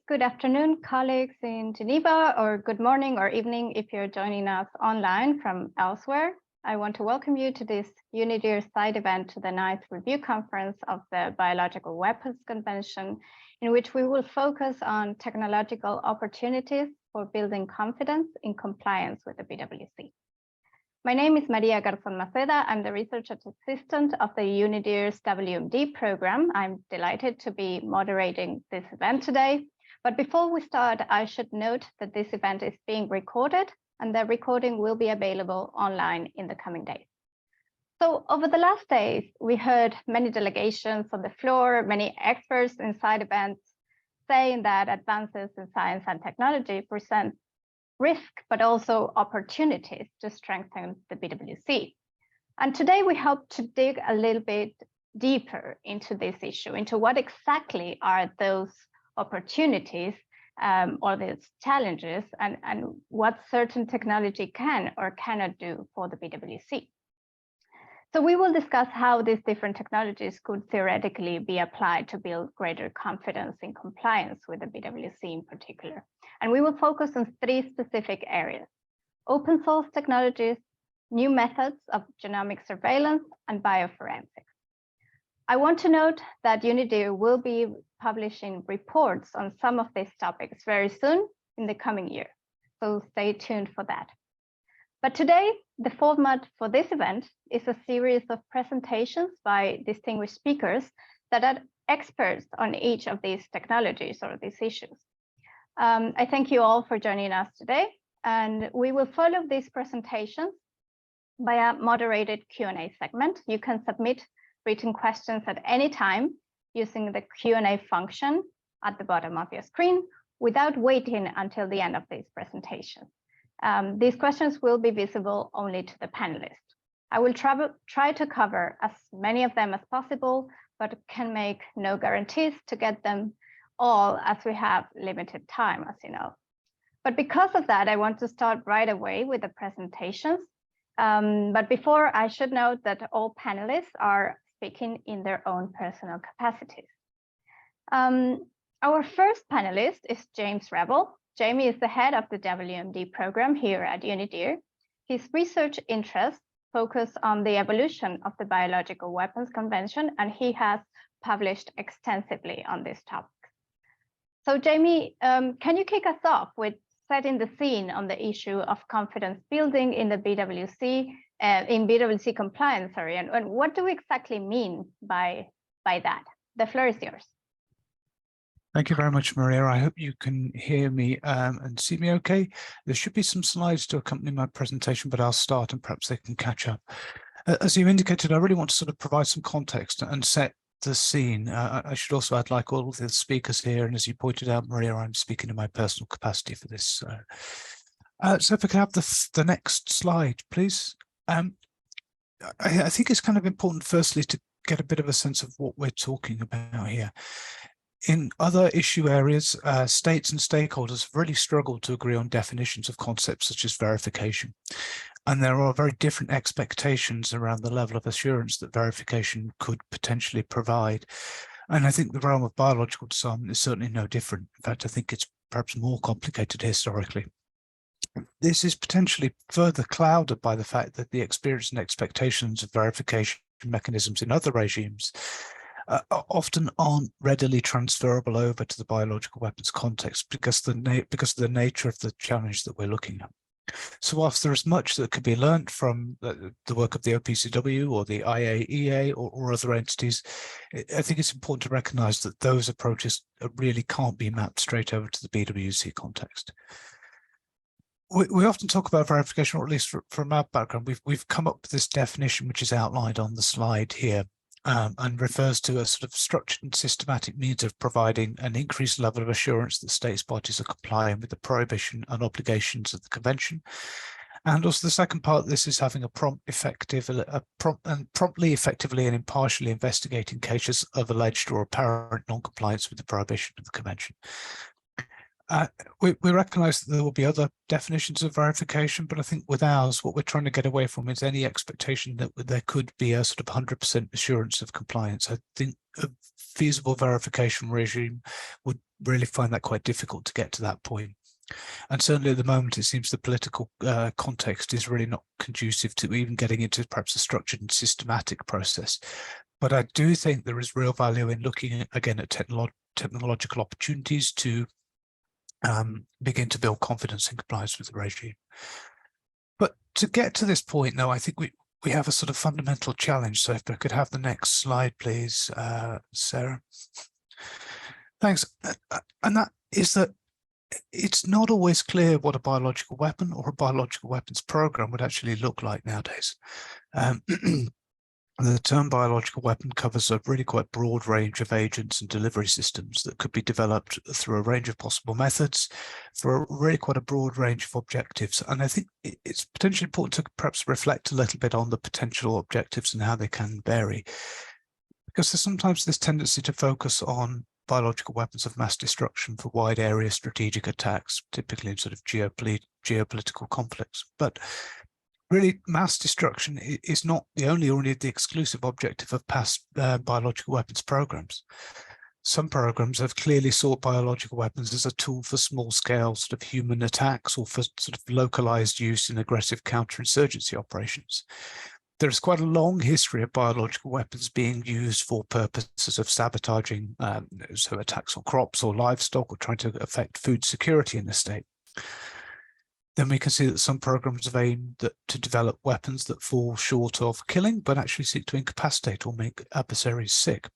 good afternoon, colleagues in Geneva, or good morning or evening if you're joining us online from elsewhere. I want to welcome you to this UNIDIR side event to the 9th Review Conference of the Biological Weapons Convention, in which we will focus on technological opportunities for building confidence in compliance with the BWC. My name is Maria Garzón Maceda. I'm the research assistant of the UNIDIR's WMD program. I'm delighted to be moderating this event today. But before we start, I should note that this event is being recorded and the recording will be available online in the coming days. So over the last days, we heard many delegations on the floor, many experts in side events saying that advances in science and technology present risk, but also opportunities to strengthen the BWC. And today we hope to dig a little bit deeper into this issue, into what exactly are those opportunities or these challenges, and what certain technology can or cannot do for the BWC. So we will discuss how these different technologies could theoretically be applied to build greater confidence in compliance with the BWC in particular. And we will focus on 3 specific areas: open source technologies, new methods of genomic surveillance, and bioforensics. I want to note that UNIDIR will be publishing reports on some of these topics very soon in the coming year, so stay tuned for that. But today, the format for this event is a series of presentations by distinguished speakers that are experts on each of these technologies or these issues. I thank you all for joining us today, and we will follow these presentations by a moderated Q&A segment. You can submit written questions at any time using the Q&A function at the bottom of your screen without waiting until the end of this presentation. These questions will be visible only to the panelists. I will try to cover as many of them as possible, but can make no guarantees to get them all as we have limited time, as you know. But because of that, I want to start right away with the presentations. But before, I should note that all panelists are speaking in their own personal capacities. Our first panelist is James Rebel. Jamie is the head of the WMD program here at UNIDIR. His research interests focus on the evolution of the Biological Weapons Convention, and he has published extensively on this topic. So Jamie, can you kick us off with setting the scene on the issue of confidence building in the BWC, in BWC compliance, sorry, and what do we exactly mean by that? The floor is yours. Thank you very much, Maria. I hope you can hear me and see me okay. There should be some slides to accompany my presentation, but I'll start and perhaps they can catch up. As you indicated, I really want to sort of provide some context and set the scene. I should also add, like all of the speakers here, and as you pointed out, Maria, I'm speaking in my personal capacity for this. So if I could have the next slide, please. I think it's kind of important, firstly, to get a bit of a sense of what we're talking about here. In other issue areas, states and stakeholders have really struggled to agree on definitions of concepts such as verification. And there are very different expectations around the level of assurance that verification could potentially provide. And I think the realm of biological disarmament is certainly no different. In fact, I think it's perhaps more complicated historically. This is potentially further clouded by the fact that the experience and expectations of verification mechanisms in other regimes often aren't readily transferable over to the biological weapons context because of the nature of the challenge that we're looking at. So whilst there is much that could be learned from the work of the OPCW or the IAEA or other entities, I think it's important to recognize that those approaches really can't be mapped straight over to the BWC context. We often talk about verification, or at least from our background, we've come up with this definition which is outlined on the slide here. And refers to a sort of structured and systematic means of providing an increased level of assurance that states parties are complying with the prohibition and obligations of the convention. And also the second part of this is having a promptly, effectively and impartially investigating cases of alleged or apparent non-compliance with the prohibition of the convention. We recognize that there will be other definitions of verification, but I think with ours, what we're trying to get away from is any expectation that there could be a sort of 100% assurance of compliance. I think a feasible verification regime would really find that quite difficult to get to that point. And certainly at the moment, it seems the political context is really not conducive to even getting into perhaps a structured and systematic process. But I do think there is real value in looking at, again, at technological opportunities to begin to build confidence in compliance with the regime. But to get to this point, though, I think we have a sort of fundamental challenge. So if I could have the next slide, please, Sarah. Thanks. And that is that it's not always clear what a biological weapon or a biological weapons program would actually look like nowadays. The term biological weapon covers a really quite broad range of agents and delivery systems that could be developed through a range of possible methods for really quite a broad range of objectives. And I think it's potentially important to perhaps reflect a little bit on the potential objectives and how they can vary. Because there's sometimes this tendency to focus on biological weapons of mass destruction for wide area strategic attacks, typically in sort of geopolitical conflicts. But really, mass destruction is not the only or indeed the exclusive objective of past biological weapons programs. Some programs have clearly sought biological weapons as a tool for small-scale sort of human attacks or for sort of localized use in aggressive counterinsurgency operations. There is quite a long history of biological weapons being used for purposes of sabotaging, so attacks on crops or livestock or trying to affect food security in the state. Then we can see that some programs have aimed to develop weapons that fall short of killing, but actually seek to incapacitate or make adversaries sick.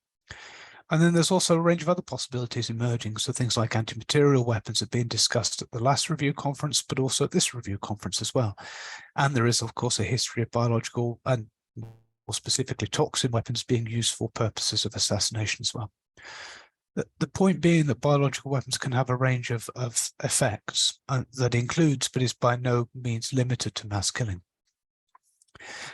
And then there's also a range of other possibilities emerging. So things like anti-material weapons have been discussed at the last review conference, but also at this review conference as well. And there is, of course, a history of biological and more specifically toxin weapons being used for purposes of assassination as well. The point being that biological weapons can have a range of effects that includes, but is by no means limited to mass killing.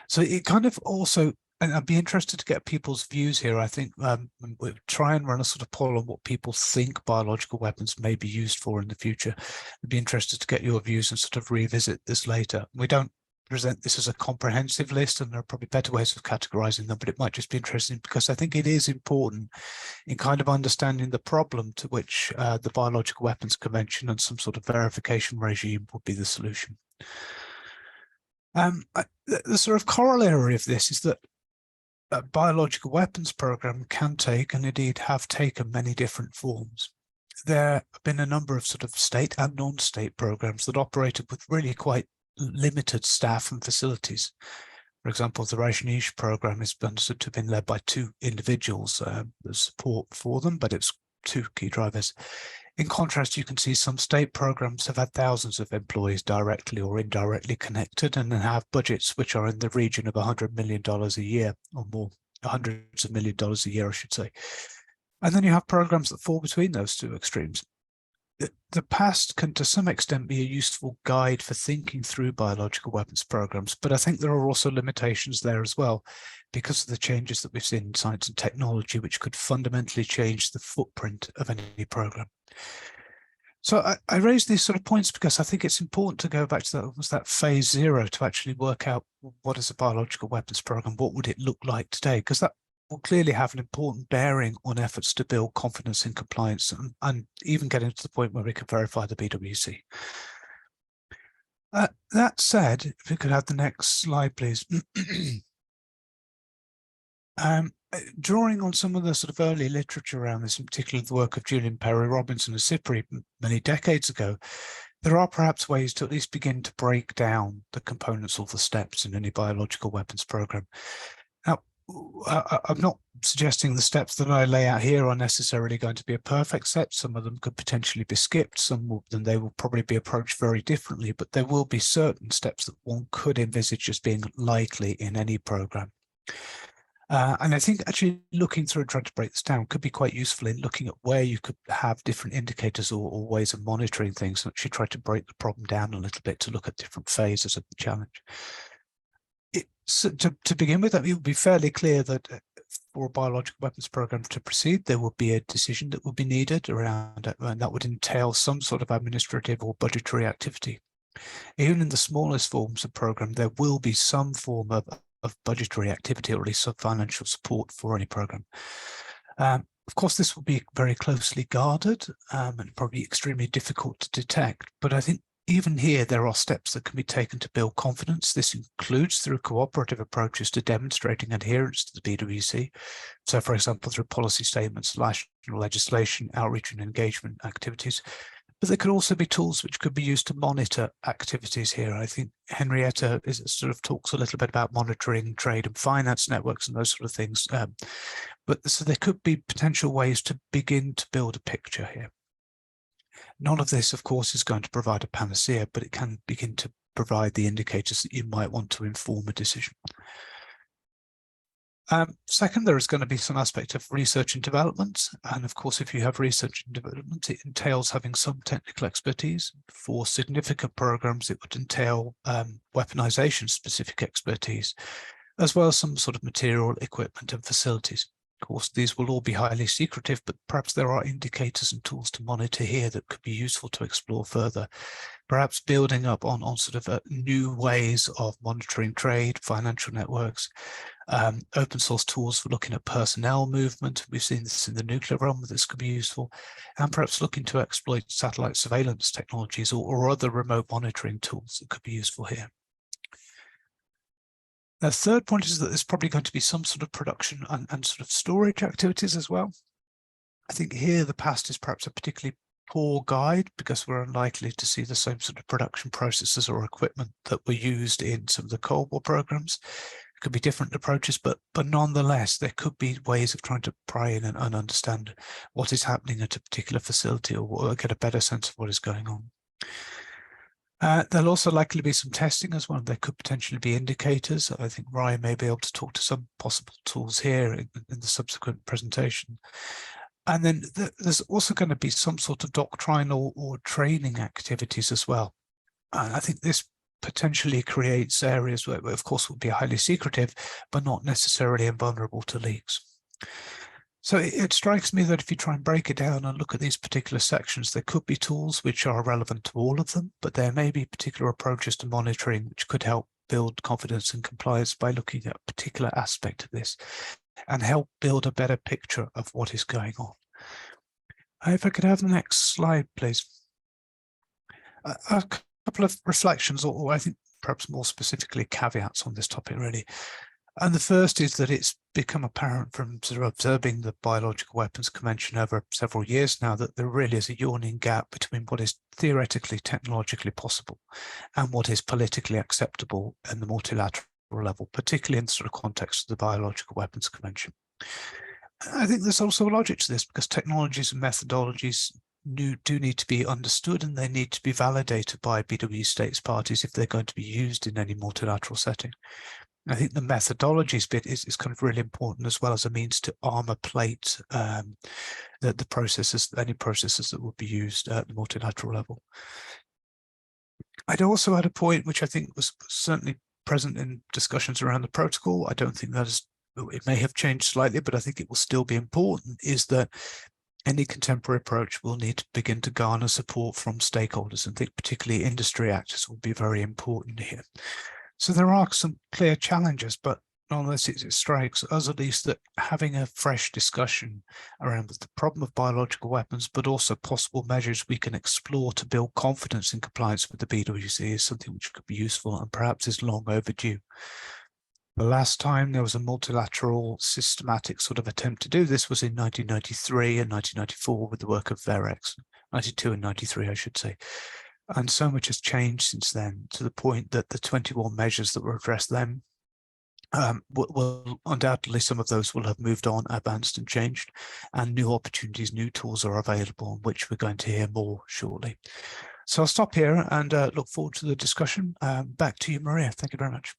So it kind of also, and I'd be interested to get people's views here. I think we'll try and run a sort of poll on what people think biological weapons may be used for in the future. I'd be interested to get your views and sort of revisit this later. We don't present this as a comprehensive list, and there are probably better ways of categorizing them, but it might just be interesting because I think it is important in kind of understanding the problem to which the Biological Weapons Convention and some sort of verification regime would be the solution. The sort of corollary of this is that a biological weapons program can take, and indeed have taken, many different forms. There have been a number of sort of state and non-state programs that operated with really quite limited staff and facilities. For example, the Rajneesh program is understood to have been led by 2 individuals. There's support for them, but it's 2 key drivers. In contrast, you can see some state programs have had thousands of employees directly or indirectly connected and have budgets which are in the region of $100 million a year or more, hundreds of $1 million a year, I should say. And then you have programs that fall between those 2 extremes. The past can to some extent be a useful guide for thinking through biological weapons programs, but I think there are also limitations there as well because of the changes that we've seen in science and technology, which could fundamentally change the footprint of any program. So I raise these sort of points because I think it's important to go back to that phase 0 to actually work out what is a biological weapons program, what would it look like today, because that will clearly have an important bearing on efforts to build confidence in compliance and even getting to the point where we can verify the BWC. That said, if we could have the next slide, please. Drawing on some of the sort of early literature around this, in particular the work of Julian Perry Robinson and Cipri many decades ago, there are perhaps ways to at least begin to break down the components or the steps in any biological weapons program. Now, I'm not suggesting the steps that I lay out here are necessarily going to be a perfect set. Some of them could potentially be skipped. Some of them they will probably be approached very differently, but there will be certain steps that one could envisage as being likely in any program. And I think actually looking through and trying to break this down could be quite useful in looking at where you could have different indicators or ways of monitoring things and actually try to break the problem down a little bit to look at different phases of the challenge. So to begin with, it would be fairly clear that for a biological weapons program to proceed, there will be a decision that will be needed around it, and that would entail some sort of administrative or budgetary activity. Even in the smallest forms of program, there will be some form of budgetary activity, or at least some financial support for any program. Of course, this will be very closely guarded and probably extremely difficult to detect, but I think even here, there are steps that can be taken to build confidence. This includes through cooperative approaches to demonstrating adherence to the BWC. So, for example, through policy statements, national legislation, outreach and engagement activities. But there could also be tools which could be used to monitor activities here. I think Henrietta sort of talks a little bit about monitoring trade and finance networks and those sort of things. But so there could be potential ways to begin to build a picture here. None of this, of course, is going to provide a panacea, but it can begin to provide the indicators that you might want to inform a decision. Second, there is going to be some aspect of research and development. And of course, if you have research and development, it entails having some technical expertise. For significant programs, it would entail weaponization specific expertise, as well as some sort of material, equipment and facilities. Of course, these will all be highly secretive, but perhaps there are indicators and tools to monitor here that could be useful to explore further. Perhaps building up on sort of new ways of monitoring trade, financial networks, open source tools for looking at personnel movement. We've seen this in the nuclear realm, this could be useful, and perhaps looking to exploit satellite surveillance technologies or other remote monitoring tools that could be useful here. The third point is that there's probably going to be some sort of production and sort of storage activities as well. I think here the past is perhaps a particularly poor guide because we're unlikely to see the same sort of production processes or equipment that were used in some of the Cold War programs. It could be different approaches, but nonetheless, there could be ways of trying to pry in and understand what is happening at a particular facility or get a better sense of what is going on. There'll also likely be some testing as well. There could potentially be indicators. I think Ryan may be able to talk to some possible tools here in the subsequent presentation. And then there's also going to be some sort of doctrinal or training activities as well. And I think this potentially creates areas where, of course, will be highly secretive, but not necessarily invulnerable to leaks. So it strikes me that if you try and break it down and look at these particular sections, there could be tools which are relevant to all of them, but there may be particular approaches to monitoring which could help build confidence and compliance by looking at a particular aspect of this and help build a better picture of what is going on. If I could have the next slide, please. A couple of reflections, or I think perhaps more specifically caveats on this topic really. And the first is that it's become apparent from sort of observing the Biological Weapons Convention over several years now that there really is a yawning gap between what is theoretically technologically possible and what is politically acceptable in the multilateral level, particularly in the sort of context of the Biological Weapons Convention. I think there's also a logic to this because technologies and methodologies do need to be understood and they need to be validated by BWC states parties if they're going to be used in any multilateral setting. I think the methodologies bit is kind of really important as well as a means to armor plate the processes, any processes that would be used at the multilateral level. I'd also add a point which I think was certainly present in discussions around the protocol. I don't think that is, it may have changed slightly, but I think it will still be important, is that any contemporary approach will need to begin to garner support from stakeholders, and I think particularly industry actors will be very important here. So there are some clear challenges, but nonetheless it strikes us at least that having a fresh discussion around the problem of biological weapons, but also possible measures we can explore to build confidence in compliance with the BWC is something which could be useful and perhaps is long overdue. The last time there was a multilateral systematic sort of attempt to do this was in 1993 and 1994 with the work of Verex, 92 and 93, I should say. And so much has changed since then, to the point that the 21 measures that were addressed then will undoubtedly, some of those will have moved on, advanced and changed, and new opportunities, new tools are available, on which we're going to hear more shortly. So I'll stop here and look forward to the discussion. Back to you, Maria. Thank you very much.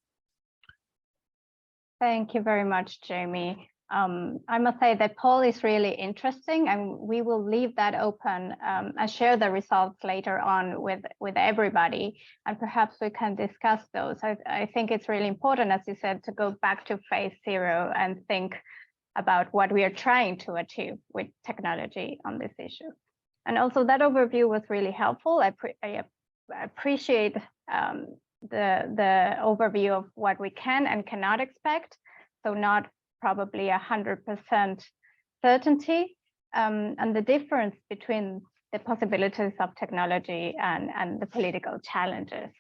Thank you very much, Jamie. I must say that poll is really interesting, and we will leave that open and share the results later on with everybody, and perhaps we can discuss those. I think it's really important, as you said, to go back to phase 0 and think about what we are trying to achieve with technology on this issue. And also that overview was really helpful. I appreciate the overview of what we can and cannot expect. So not probably 100% certainty, and the difference between the possibilities of technology and the political challenges.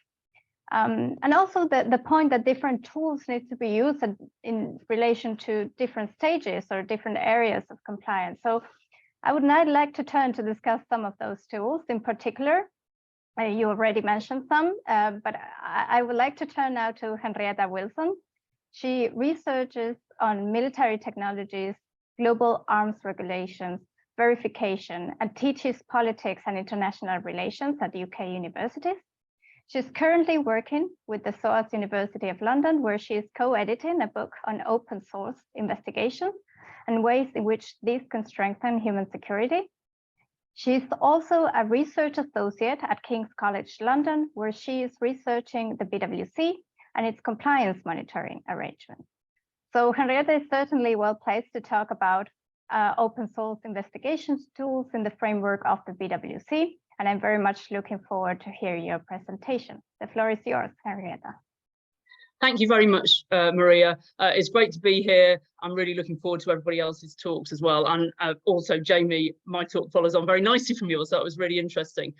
And also the point that different tools need to be used in relation to different stages or different areas of compliance. So I would now like to turn to discuss some of those tools in particular. You already mentioned some, but I would like to turn now to Henrietta Wilson. She researches on military technologies, global arms regulations, verification, and teaches politics and international relations at UK universities. She's currently working with the SOAS University of London, where she is co-editing a book on open source investigations and ways in which these can strengthen human security. She's also a research associate at King's College London, where she is researching the BWC and its compliance monitoring arrangement. So Henrietta is certainly well placed to talk about open source investigations tools in the framework of the BWC. And I'm very much looking forward to hear your presentation. The floor is yours, Henrietta. Thank you very much, Maria. It's great to be here. I'm really looking forward to everybody else's talks as well. And also, Jamie, my talk follows on very nicely from yours, so it was really interesting.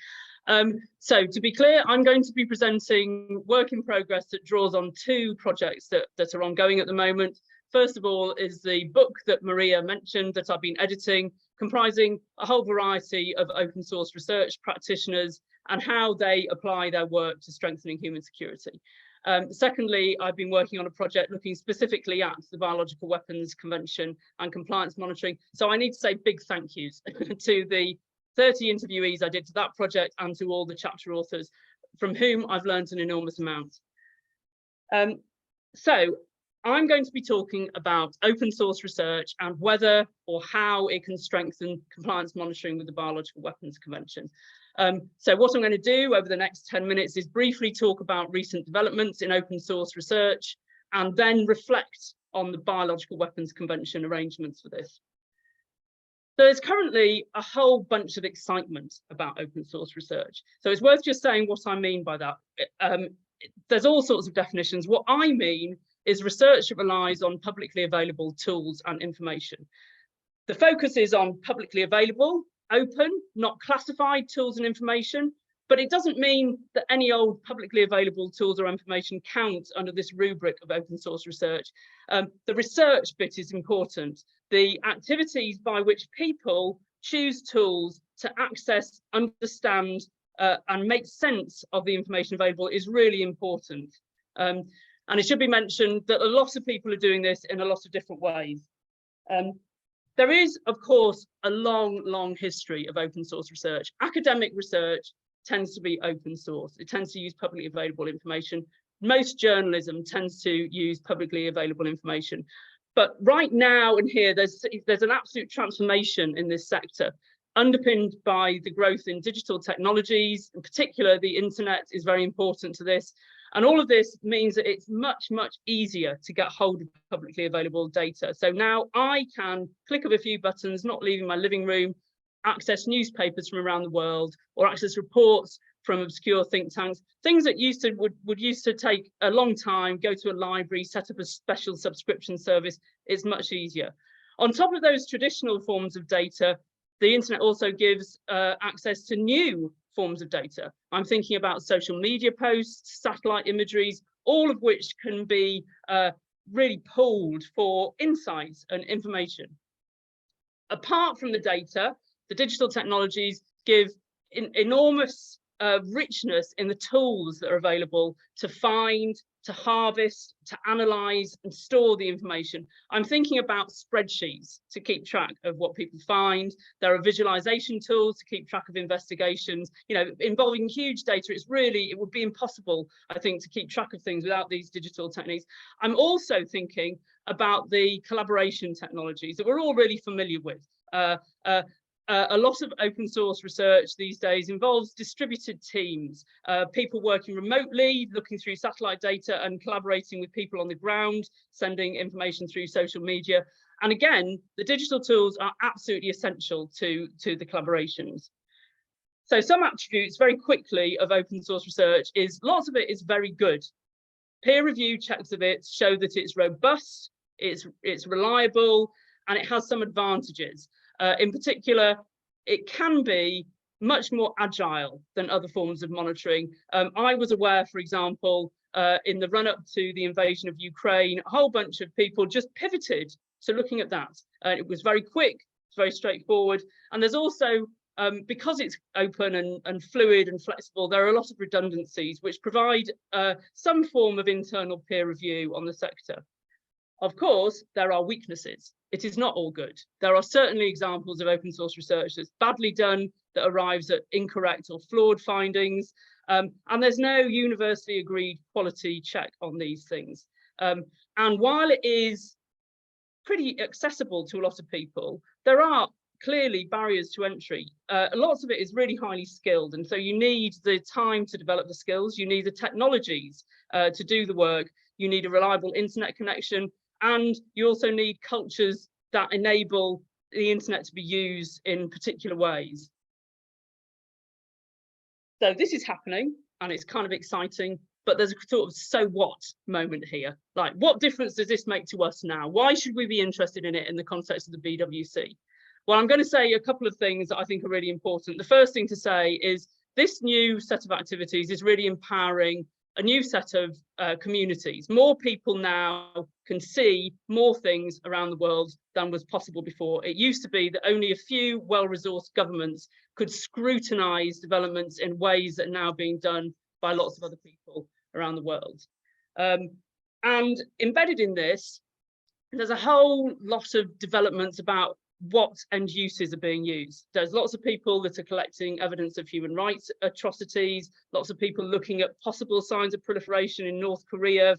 So to be clear, I'm going to be presenting work in progress that draws on two projects that are ongoing at the moment. First of all is the book that Maria mentioned that I've been editing, comprising a whole variety of open source research practitioners and how they apply their work to strengthening human security. Secondly, I've been working on a project looking specifically at the Biological Weapons Convention and compliance monitoring. So I need to say big thank yous to the 30 interviewees I did to that project and to all the chapter authors, from whom I've learned an enormous amount. So I'm going to be talking about open source research and whether or how it can strengthen compliance monitoring with the Biological Weapons Convention. So what I'm going to do over the next 10 minutes is briefly talk about recent developments in open source research and then reflect on the Biological Weapons Convention arrangements for this. So there's currently a whole bunch of excitement about open source research. So it's worth just saying what I mean by that. There's all sorts of definitions. What I mean is research that relies on publicly available tools and information. The focus is on publicly available, open, not classified tools and information, but it doesn't mean that any old publicly available tools or information count under this rubric of open source research. The research bit is important. The activities by which people choose tools to access, understand, and make sense of the information available is really important. And it should be mentioned that a lot of people are doing this in a lot of different ways. There is, of course, a long history of open source research. Academic research tends to be open source. It tends to use publicly available information. Most journalism tends to use publicly available information. But right now and here, there's an absolute transformation in this sector, underpinned by the growth in digital technologies. In particular, the internet is very important to this. And all of this means that it's much easier to get hold of publicly available data. So now I can click of a few buttons, not leaving my living room, access newspapers from around the world, or access reports from obscure think tanks, things that would used to take a long time, go to a library, set up a special subscription service. It's much easier. On top of those traditional forms of data, the internet also gives access to new forms of data. I'm thinking about social media posts, satellite imageries, all of which can be really pulled for insights and information. Apart from the data, the digital technologies give enormous richness in the tools that are available to find, to harvest, to analyze and store the information. I'm thinking about spreadsheets to keep track of what people find. There are visualization tools to keep track of investigations. You know, involving huge data, it would be impossible, I think, to keep track of things without these digital techniques. I'm also thinking about the collaboration technologies that we're all really familiar with. A lot of open source research these days involves distributed teams, people working remotely, looking through satellite data and collaborating with people on the ground, sending information through social media. And again, the digital tools are absolutely essential to the collaborations. So some attributes very quickly of open source research is lots of it is very good. Peer review checks of it show that it's robust, it's reliable, and it has some advantages. In particular, it can be much more agile than other forms of monitoring. I was aware, for example, in the run-up to the invasion of Ukraine, a whole bunch of people just pivoted to looking at that. It was very quick, it's very straightforward. And there's also, because it's open and fluid and flexible, there are a lot of redundancies which provide some form of internal peer review on the sector. Of course, there are weaknesses. It is not all good. There are certainly examples of open source research that's badly done, that arrives at incorrect or flawed findings. And there's no universally agreed quality check on these things. And while it is pretty accessible to a lot of people, there are clearly barriers to entry. Lots of it is really highly skilled. And so you need the time to develop the skills. You need the technologies to do the work. You need a reliable internet connection. And you also need cultures that enable the internet to be used in particular ways. So this is happening and it's kind of exciting, but there's a sort of so what moment here. Like, what difference does this make to us now? Why should we be interested in it in the context of the BWC? Well, I'm going to say a couple of things that I think are really important. The first thing to say is this new set of activities is really empowering a new set of communities. More people now can see more things around the world than was possible before. It used to be that only a few well-resourced governments could scrutinize developments in ways that are now being done by lots of other people around the world. And embedded in this, there's a whole lot of developments about what end uses are being used. There's lots of people that are collecting evidence of human rights atrocities, lots of people looking at possible signs of proliferation in North Korea,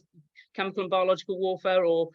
chemical and biological warfare, or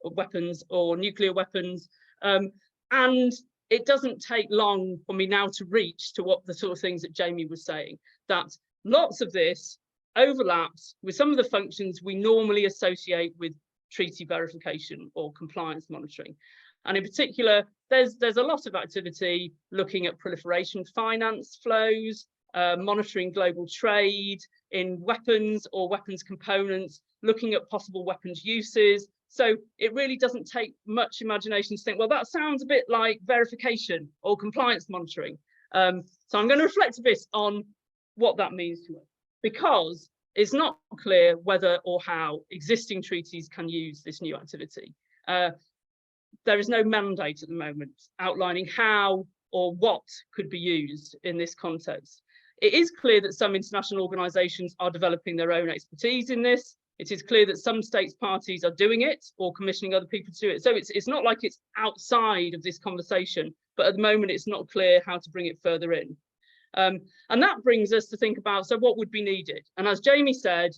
weapons or nuclear weapons. And it doesn't take long for me now to reach to what the sort of things that Jamie was saying, that lots of this overlaps with some of the functions we normally associate with treaty verification or compliance monitoring. And in particular, there's a lot of activity looking at proliferation finance flows, monitoring global trade in weapons or weapons components, looking at possible weapons uses. So it really doesn't take much imagination to think, well, that sounds a bit like verification or compliance monitoring. So I'm going to reflect a bit on what that means to us, because it's not clear whether or how existing treaties can use this new activity. There is no mandate at the moment outlining how or what could be used in this context. It is clear that some international organisations are developing their own expertise in this. It is clear that some states parties are doing it or commissioning other people to do it. So it's not like it's outside of this conversation, but at the moment it's not clear how to bring it further in. And that brings us to think about, so what would be needed? And as Jamie said,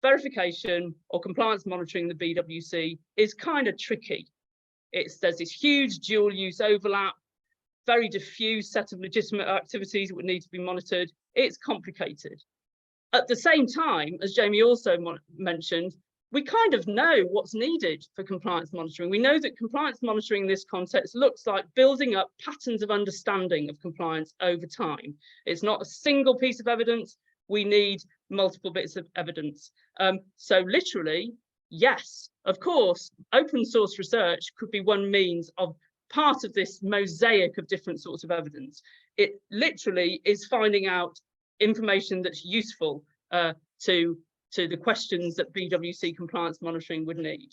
verification or compliance monitoring in the BWC is kind of tricky. There's this huge dual use overlap, very diffuse set of legitimate activities that would need to be monitored. It's complicated. At the same time, as Jamie also mentioned, we kind of know what's needed for compliance monitoring. We know that compliance monitoring in this context looks like building up patterns of understanding of compliance over time. It's not a single piece of evidence. We need multiple bits of evidence. So literally, yes, of course, open source research could be one means of part of this mosaic of different sorts of evidence. It literally is finding out information that's useful to the questions that BWC compliance monitoring would need.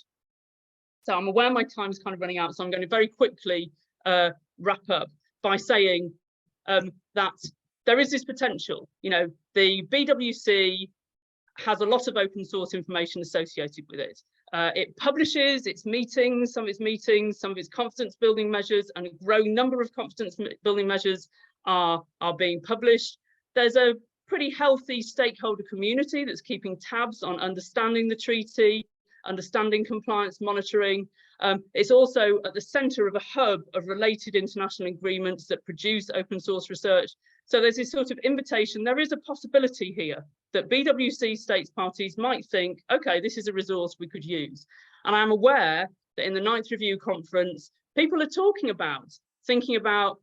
So I'm aware my time's kind of running out, so I'm going to very quickly wrap up by saying that there is this potential. You know, the BWC has a lot of open source information associated with it. It publishes its meetings, some of its confidence building measures, and a growing number of confidence building measures are being published. There's a pretty healthy stakeholder community that's keeping tabs on understanding the treaty, understanding compliance monitoring. It's also at the center of a hub of related international agreements that produce open source research. So there's this sort of invitation. There is a possibility here that BWC states parties might think, okay, this is a resource we could use. And I'm aware that in the 9th Review Conference, people are talking about, thinking about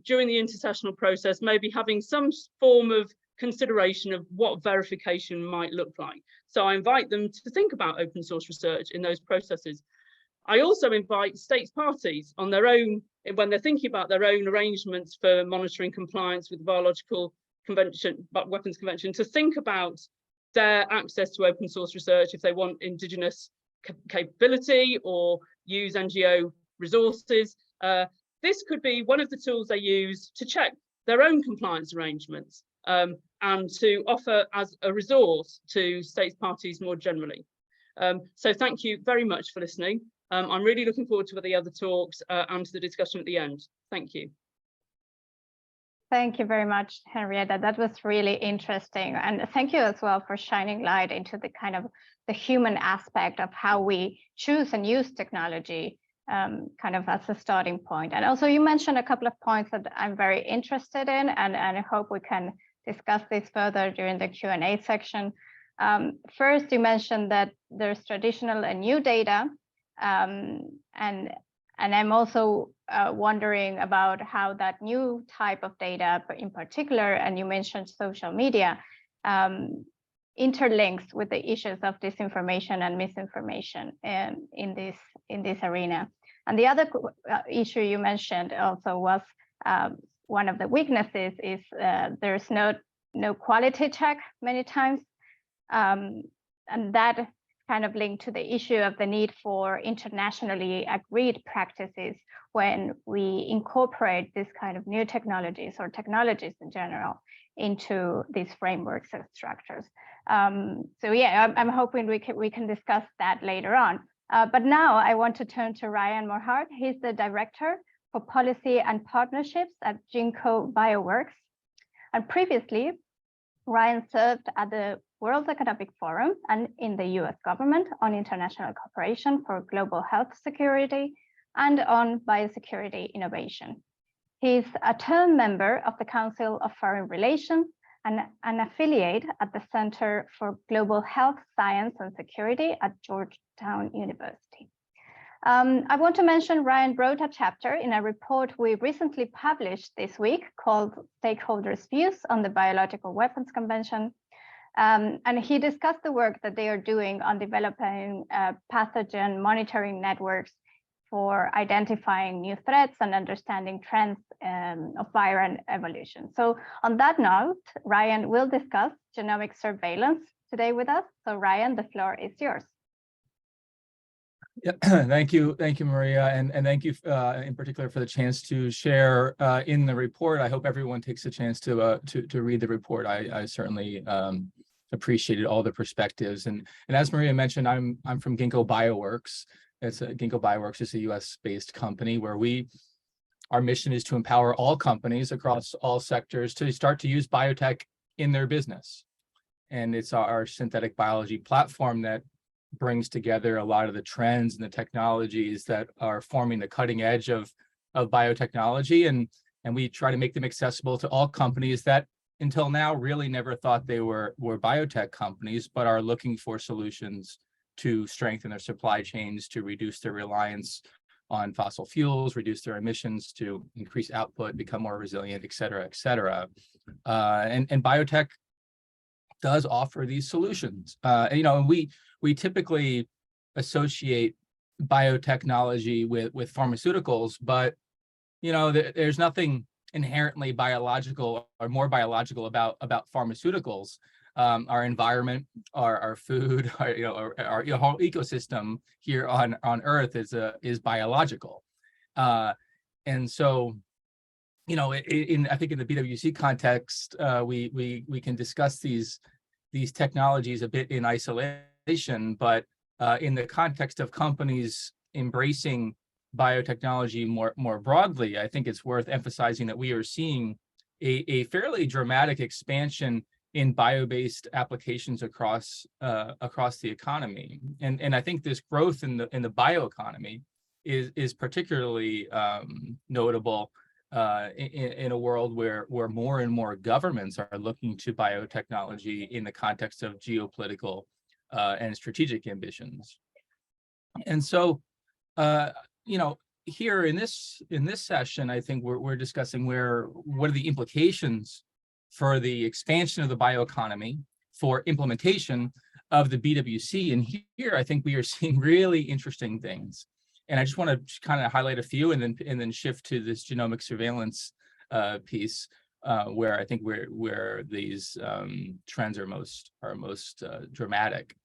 during the intersessional process, maybe having some form of consideration of what verification might look like. So I invite them to think about open source research in those processes. I also invite states parties on their own, when they're thinking about their own arrangements for monitoring compliance with the Biological Convention, Weapons Convention, to think about their access to open source research if they want indigenous capability or use NGO resources. This could be one of the tools they use to check their own compliance arrangements and to offer as a resource to states parties more generally. So thank you very much for listening. I'm really looking forward to the other talks and to the discussion at the end. Thank you. Thank you very much, Henrietta. That was really interesting. And thank you as well for shining light into the kind of the human aspect of how we choose and use technology kind of as a starting point. And also you mentioned a couple of points that I'm very interested in, and I hope we can discuss this further during the Q&A section. First, you mentioned that there's traditional and new data. And I'm also wondering about how that new type of data in particular, and you mentioned social media, interlinks with the issues of disinformation and misinformation in this arena. And the other issue you mentioned also was one of the weaknesses is there's no quality check many times. And that kind of linked to the issue of the need for internationally agreed practices when we incorporate this kind of new technologies or technologies in general into these frameworks and structures. So yeah, I'm hoping we can discuss that later on. But now I want to turn to Ryan Morhart. He's the Director for Policy and Partnerships at Ginkgo Bioworks. And previously, Ryan served at the World Economic Forum and in the US government on international cooperation for global health security and on biosecurity innovation. He's a term member of the Council of Foreign Relations and an affiliate at the Center for Global Health Science and Security at Georgetown University. I want to mention Ryan wrote a chapter in a report we recently published this week called Stakeholders' Views on the Biological Weapons Convention. And he discussed the work that they are doing on developing pathogen monitoring networks for identifying new threats and understanding trends of viral evolution. So on that note, Ryan will discuss genomic surveillance today with us. So Ryan, the floor is yours. Yeah, thank you, Maria, and thank you in particular for the chance to share in the report. I hope everyone takes a chance to read the report. I certainly appreciated all the perspectives. And as Maria mentioned, I'm from Ginkgo Bioworks. Ginkgo Bioworks is a US-based company where our mission is to empower all companies across all sectors to start to use biotech in their business. And it's our synthetic biology platform that brings together a lot of the trends and the technologies that are forming the cutting edge of biotechnology. And we try to make them accessible to all companies that until now really never thought they were biotech companies, but are looking for solutions to strengthen their supply chains, to reduce their reliance on fossil fuels, reduce their emissions, to increase output, become more resilient, et cetera, et cetera. And biotech does offer these solutions. We typically associate biotechnology with pharmaceuticals, but there's nothing inherently biological or more biological about pharmaceuticals. Our environment, our food, our whole ecosystem here on Earth is biological, and so I think in the BWC context, we can discuss these technologies a bit in isolation, but in the context of companies embracing biotechnology more broadly, I think it's worth emphasizing that we are seeing a fairly dramatic expansion in bio-based applications across the economy, and I think this growth in the bioeconomy is particularly notable in a world where more and more governments are looking to biotechnology in the context of geopolitical and strategic ambitions. And so, here in this session, I think we're discussing what are the implications for the expansion of the bioeconomy for implementation of the BWC. And here, I think we are seeing really interesting things. And I just want to kind of highlight a few and then shift to this genomic surveillance piece, where I think where these trends are most dramatic.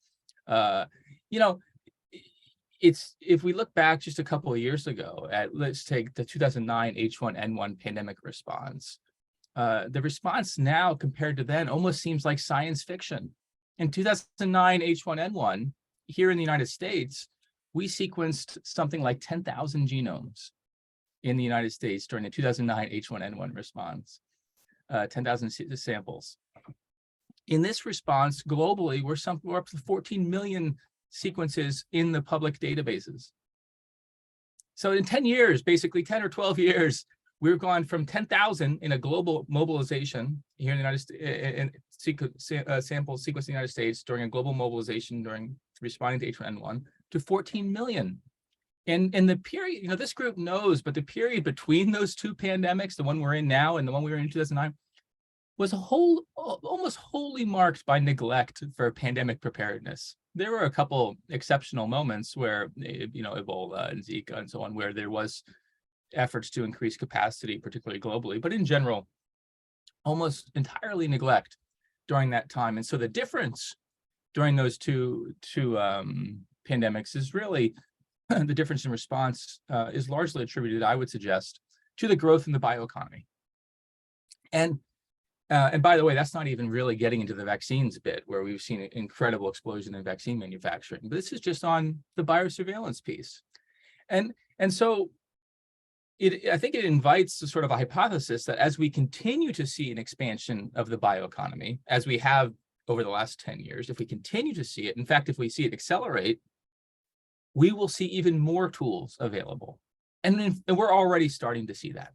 If we look back just a couple of years ago at, let's take the 2009 H1N1 pandemic response, the response now compared to then almost seems like science fiction. In 2009 H1N1, here in the United States, we sequenced something like 10,000 genomes in the United States during the 2009 H1N1 response, 10,000 samples. In this response, globally, we're up to 14 million sequences in the public databases. So in 10 years, basically 10 or 12 years, we've gone from 10,000 in a global mobilization here in the United States, samples sequenced in the United States during a global mobilization during responding to H1N1 to 14 million. And the period, this group knows, but the period between those two pandemics, the one we're in now and the one we were in 2009, was almost wholly marked by neglect for pandemic preparedness. There were a couple exceptional moments where, Ebola and Zika and so on, where there was efforts to increase capacity, particularly globally, but in general, almost entirely neglect during that time. And so the difference during those two pandemics is really the difference in response is largely attributed, I would suggest, to the growth in the bioeconomy. And by the way, that's not even really getting into the vaccines bit, where we've seen an incredible explosion in vaccine manufacturing. But this is just on the biosurveillance piece. And so I think it invites a sort of a hypothesis that as we continue to see an expansion of the bioeconomy, as we have over the last 10 years, if we continue to see it, in fact, if we see it accelerate, we will see even more tools available. And we're already starting to see that.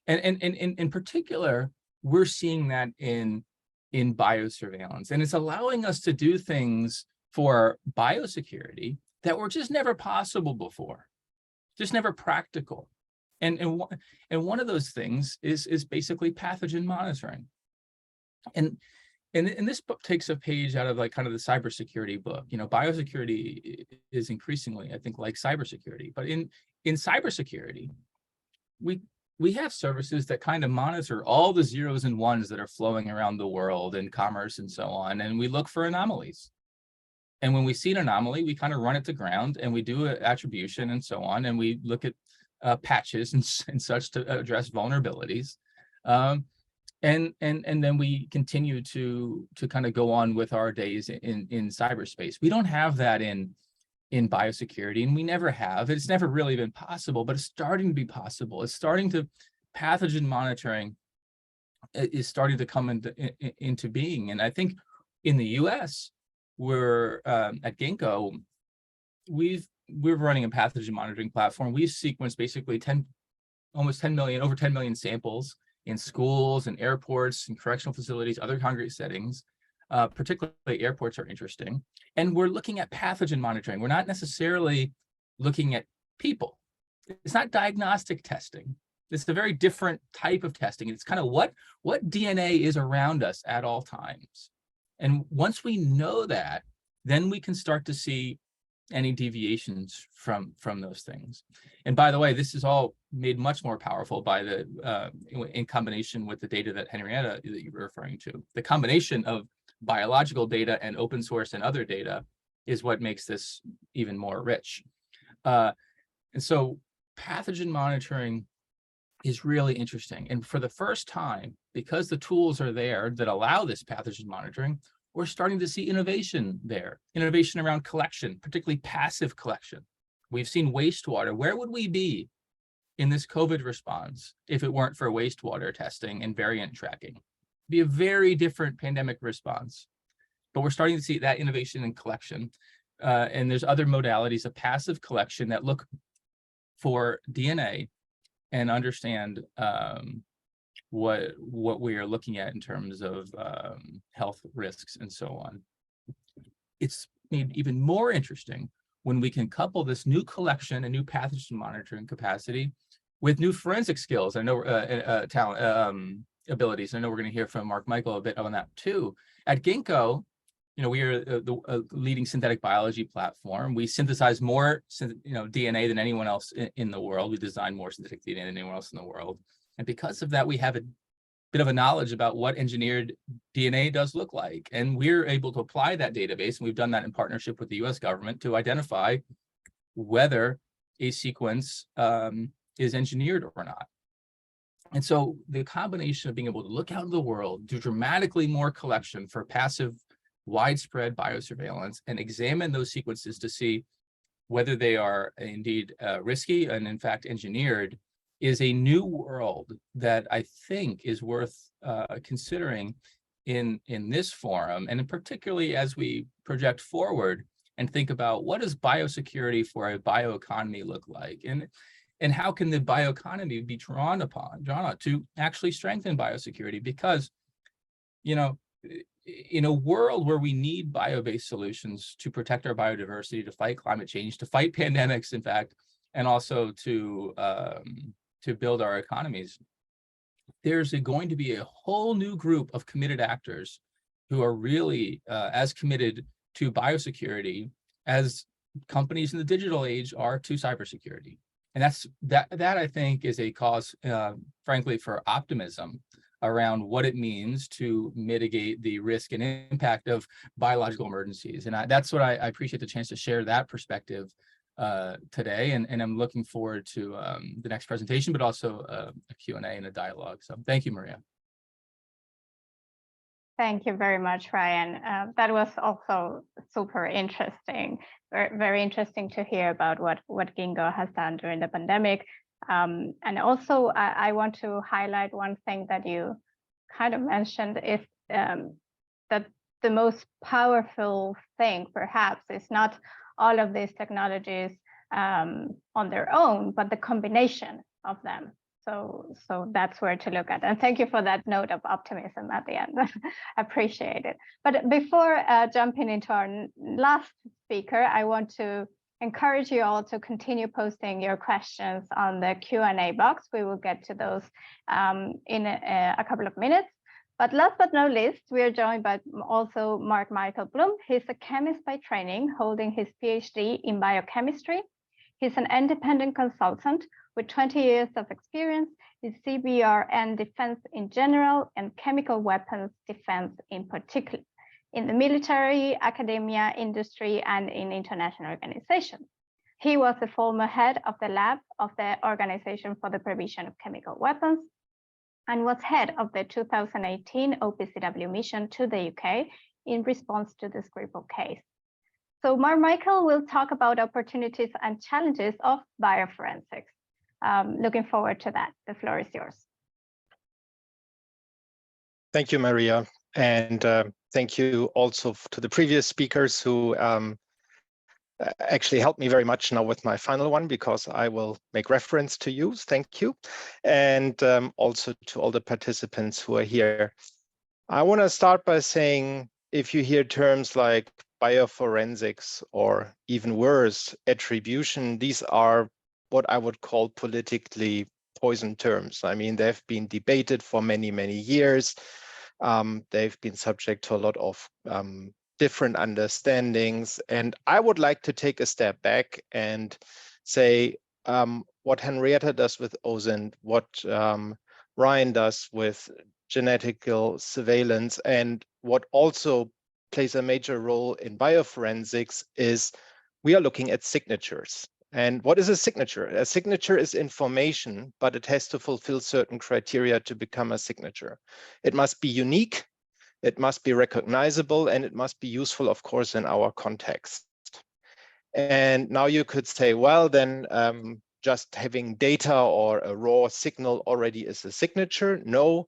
And in particular, we're seeing that in biosurveillance. And it's allowing us to do things for biosecurity that were just never possible before, just never practical. And one of those things is basically pathogen monitoring. And this book takes a page out of kind of the cybersecurity book. Biosecurity is increasingly, I think, like cybersecurity. But in cybersecurity, we have services that kind of monitor all the zeros and ones that are flowing around the world in commerce and so on, and we look for anomalies. And when we see an anomaly, we kind of run it to ground and we do attribution and so on, and we look at patches and such to address vulnerabilities. And then we continue to kind of go on with our days in cyberspace. We don't have that in biosecurity, and we never have. It's never really been possible, but it's starting to be possible. Pathogen monitoring is starting to come into being. And I think in the US, we're at Ginkgo, we're running a pathogen monitoring platform. We've sequenced basically over 10 million samples in schools and airports and correctional facilities, other congregate settings. Particularly airports are interesting. And we're looking at pathogen monitoring. We're not necessarily looking at people. It's not diagnostic testing. It's a very different type of testing. It's kind of what DNA is around us at all times. And once we know that, then we can start to see any deviations from those things. And by the way, this is all made much more powerful by in combination with the data that Henrietta that you were referring to. The combination of biological data and open source and other data is what makes this even more rich. And so pathogen monitoring is really interesting. And for the first time, because the tools are there that allow this pathogen monitoring, we're starting to see innovation there, innovation around collection, particularly passive collection. We've seen wastewater. Where would we be in this COVID response if it weren't for wastewater testing and variant tracking? It'd be a very different pandemic response. But we're starting to see that innovation in collection. And there's other modalities of passive collection that look for DNA and understand what we are looking at in terms of health risks and so on. It's made even more interesting when we can couple this new collection and new pathogen monitoring capacity with new forensic skills. I know talent abilities. I know we're going to hear from Mark Michael a bit on that too. At Ginkgo, we are the leading synthetic biology platform. We synthesize more, DNA than anyone else in the world. We design more synthetic DNA than anyone else in the world. And because of that, we have a bit of a knowledge about what engineered DNA does look like. And we're able to apply that database, and we've done that in partnership with the US government to identify whether a sequence is engineered or not. And so the combination of being able to look out in the world, do dramatically more collection for passive, widespread biosurveillance, and examine those sequences to see whether they are indeed risky and in fact engineered, is a new world that I think is worth considering in this forum, and particularly as we project forward and think about what does biosecurity for a bioeconomy look like, and how can the bioeconomy be drawn on to actually strengthen biosecurity? Because, in a world where we need bio-based solutions to protect our biodiversity, to fight climate change, to fight pandemics, in fact, and also to build our economies, there's going to be a whole new group of committed actors who are really as committed to biosecurity as companies in the digital age are to cybersecurity. And that I think is a cause, frankly, for optimism around what it means to mitigate the risk and impact of biological emergencies. And that's what I appreciate the chance to share that perspective today. And I'm looking forward to the next presentation, but also a Q&A and a dialogue. So thank you, Maria. Thank you very much, Ryan. That was also super interesting. Very interesting to hear about what Ginkgo has done during the pandemic. And also, I want to highlight one thing that you kind of mentioned is that the most powerful thing, perhaps, is not all of these technologies on their own, but the combination of them. So that's where to look at. And thank you for that note of optimism at the end. Appreciate it. But before jumping into our last speaker, I want to encourage you all to continue posting your questions on the Q&A box. We will get to those in a couple of minutes. But last but not least, we are joined by also Mark Michael Bloom. He's a chemist by training, holding his PhD in biochemistry. He's an independent consultant with 20 years of experience in CBRN defense in general and chemical weapons defense in particular, in the military, academia, industry, and in international organizations. He was the former head of the lab of the Organization for the Prohibition of Chemical Weapons and was head of the 2018 OPCW mission to the UK in response to the Skripal case. So Mark Michael will talk about opportunities and challenges of bioforensics. Looking forward to that. The floor is yours. Thank you, Maria. And thank you also to the previous speakers who actually helped me very much now with my final one, because I will make reference to you. Thank you. And also to all the participants who are here. I want to start by saying, if you hear terms like bioforensics or even worse, attribution, these are what I would call politically poisoned terms. I mean, they've been debated for many, many years. They've been subject to a lot of different understandings. And I would like to take a step back and say what Henrietta does with OSINT, what Ryan does with genetical surveillance, and what also plays a major role in bioforensics is we are looking at signatures. And what is a signature? A signature is information, but it has to fulfill certain criteria to become a signature. It must be unique, it must be recognizable, and it must be useful, of course, in our context. And now you could say, well, then just having data or a raw signal already is a signature. No,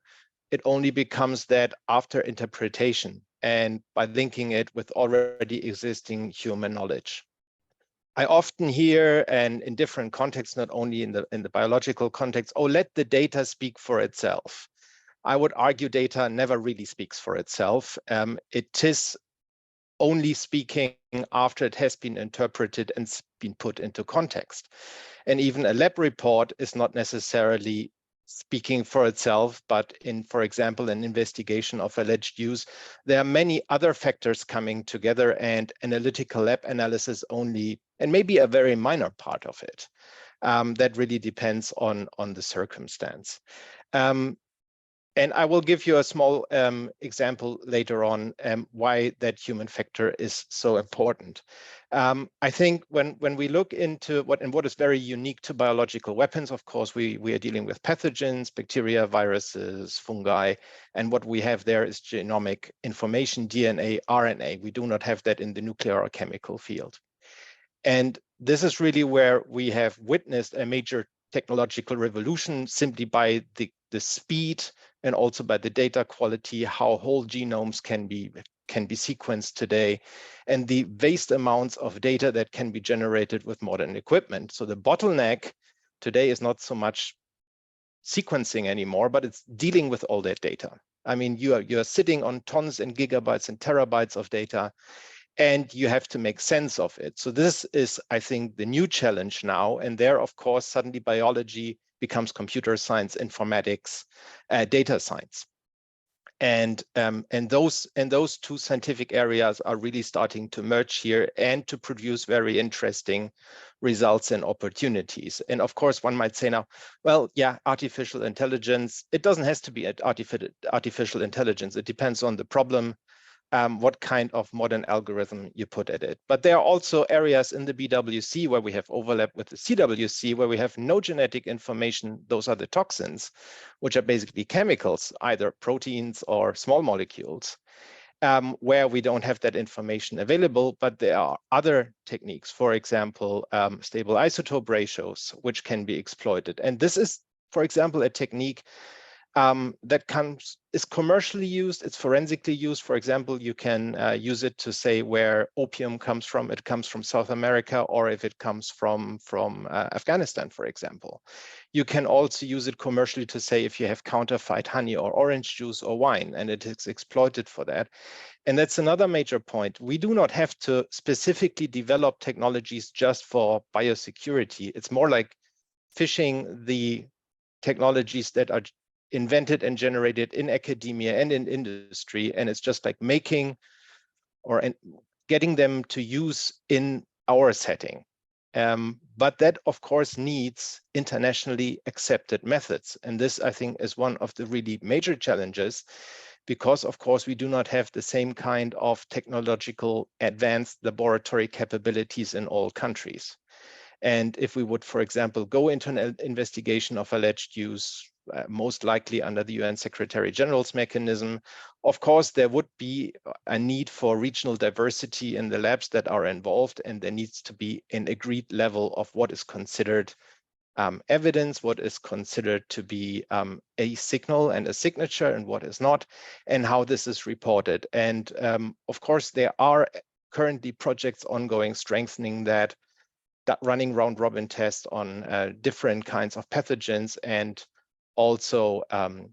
it only becomes that after interpretation and by linking it with already existing human knowledge. I often hear, and in different contexts, not only in the biological context, oh, let the data speak for itself. I would argue data never really speaks for itself. It is only speaking after it has been interpreted and been put into context. And even a lab report is not necessarily speaking for itself, but in, for example, an investigation of alleged use, there are many other factors coming together, and analytical lab analysis only, and maybe a very minor part of it. That really depends on the circumstance. And I will give you a small example later on why that human factor is so important. I think when we look into what is very unique to biological weapons, of course, we are dealing with pathogens, bacteria, viruses, fungi, and what we have there is genomic information, DNA, RNA. We do not have that in the nuclear or chemical field. And this is really where we have witnessed a major technological revolution simply by the speed and also by the data quality, how whole genomes can be sequenced today, and the vast amounts of data that can be generated with modern equipment. So the bottleneck today is not so much sequencing anymore, but it's dealing with all that data. I mean, you are sitting on tons and gigabytes and terabytes of data, and you have to make sense of it. So this is, I think, the new challenge now. And there, of course, suddenly biology becomes computer science, informatics, data science. And those two scientific areas are really starting to merge here and to produce very interesting results and opportunities. And of course, one might say now, well, yeah, artificial intelligence, it doesn't have to be artificial intelligence. It depends on the problem, what kind of modern algorithm you put at it. But there are also areas in the BWC where we have overlap with the CWC, where we have no genetic information. Those are the toxins, which are basically chemicals, either proteins or small molecules, where we don't have that information available. But there are other techniques, for example, stable isotope ratios, which can be exploited. And this is, for example, a technique that is commercially used, it's forensically used. For example, you can use it to say where opium comes from. It comes from South America, or if it comes from Afghanistan, for example. You can also use it commercially to say if you have counterfeit honey or orange juice or wine, and it is exploited for that. And that's another major point. We do not have to specifically develop technologies just for biosecurity. It's more like fishing the technologies that are invented and generated in academia and in industry, and it's just like making or getting them to use in our setting. But that, of course, needs internationally accepted methods. And this, I think, is one of the really major challenges, because, of course, we do not have the same kind of technological advanced laboratory capabilities in all countries. And if we would, for example, go into an investigation of alleged use, most likely under the UN Secretary General's mechanism, of course, there would be a need for regional diversity in the labs that are involved, and there needs to be an agreed level of what is considered evidence, what is considered to be a signal and a signature, and what is not, and how this is reported. And of course, there are currently projects ongoing strengthening that running round-robin tests on different kinds of pathogens and also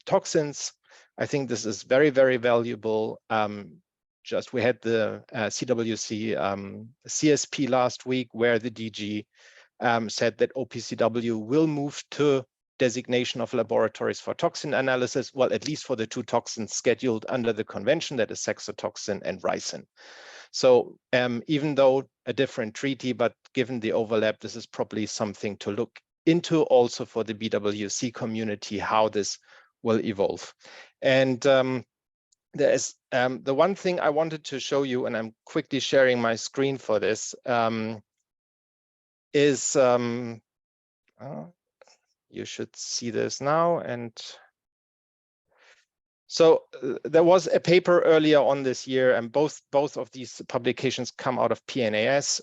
toxins. I think this is very, very valuable. We had the CWC CSP last week, where the DG said that OPCW will move to designation of laboratories for toxin analysis, well, at least for the two toxins scheduled under the convention, that is saxitoxin and ricin. So even though a different treaty, but given the overlap, this is probably something to look into also for the BWC community, how this will evolve. And there is the one thing I wanted to show you, and I'm quickly sharing my screen for this, is you should see this now. And so there was a paper earlier on this year, and both of these publications come out of PNAS,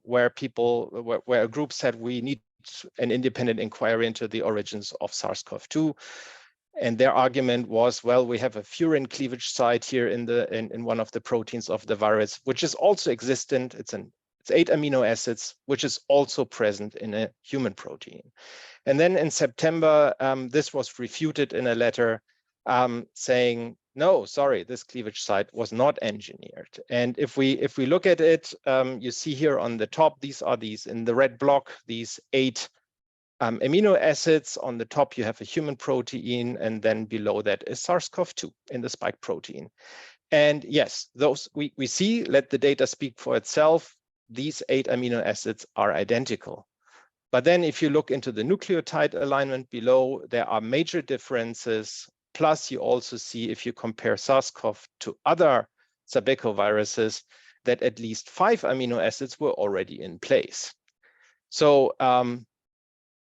where a group said we need an independent inquiry into the origins of SARS-CoV-2. And their argument was, well, we have a furin cleavage site here in one of the proteins of the virus, which is also existent. It's 8 amino acids, which is also present in a human protein. And then in September, this was refuted in a letter saying, no, sorry, this cleavage site was not engineered. And if we look at it, you see here on the top, these are in the red block, these 8 amino acids. On the top, you have a human protein, and then below that is SARS-CoV-2 in the spike protein. And yes, those we see, let the data speak for itself. These 8 amino acids are identical. But then if you look into the nucleotide alignment below, there are major differences. Plus, you also see, if you compare SARS-CoV to other sabecoviruses, that at least 5 amino acids were already in place. So,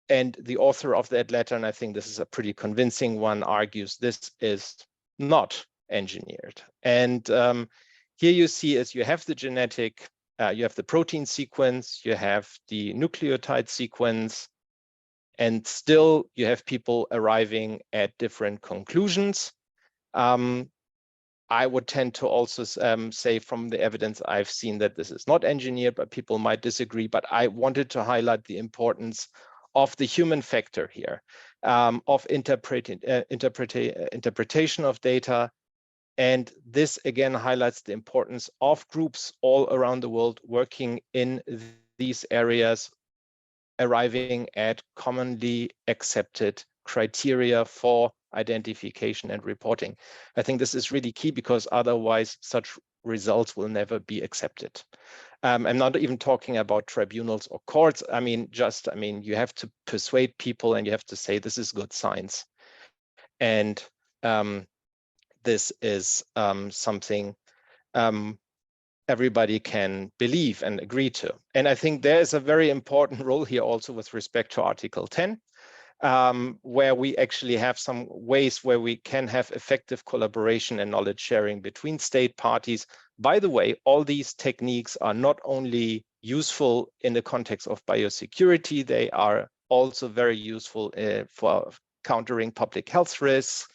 and the author of that letter, and I think this is a pretty convincing one, argues this is not engineered. And here you see, as you have the genetic, you have the protein sequence, you have the nucleotide sequence, and still you have people arriving at different conclusions. I would tend to also say from the evidence I've seen that this is not engineered, but people might disagree. But I wanted to highlight the importance of the human factor here, of interpretation of data. And this again highlights the importance of groups all around the world working in these areas, arriving at commonly accepted criteria for identification and reporting. I think this is really key, because otherwise such results will never be accepted. I'm not even talking about tribunals or courts. I mean, you have to persuade people, and you have to say this is good science. And this is something everybody can believe and agree to. And I think there is a very important role here also with respect to Article 10, where we actually have some ways where we can have effective collaboration and knowledge sharing between state parties. By the way, all these techniques are not only useful in the context of biosecurity, they are also very useful for countering public health risks,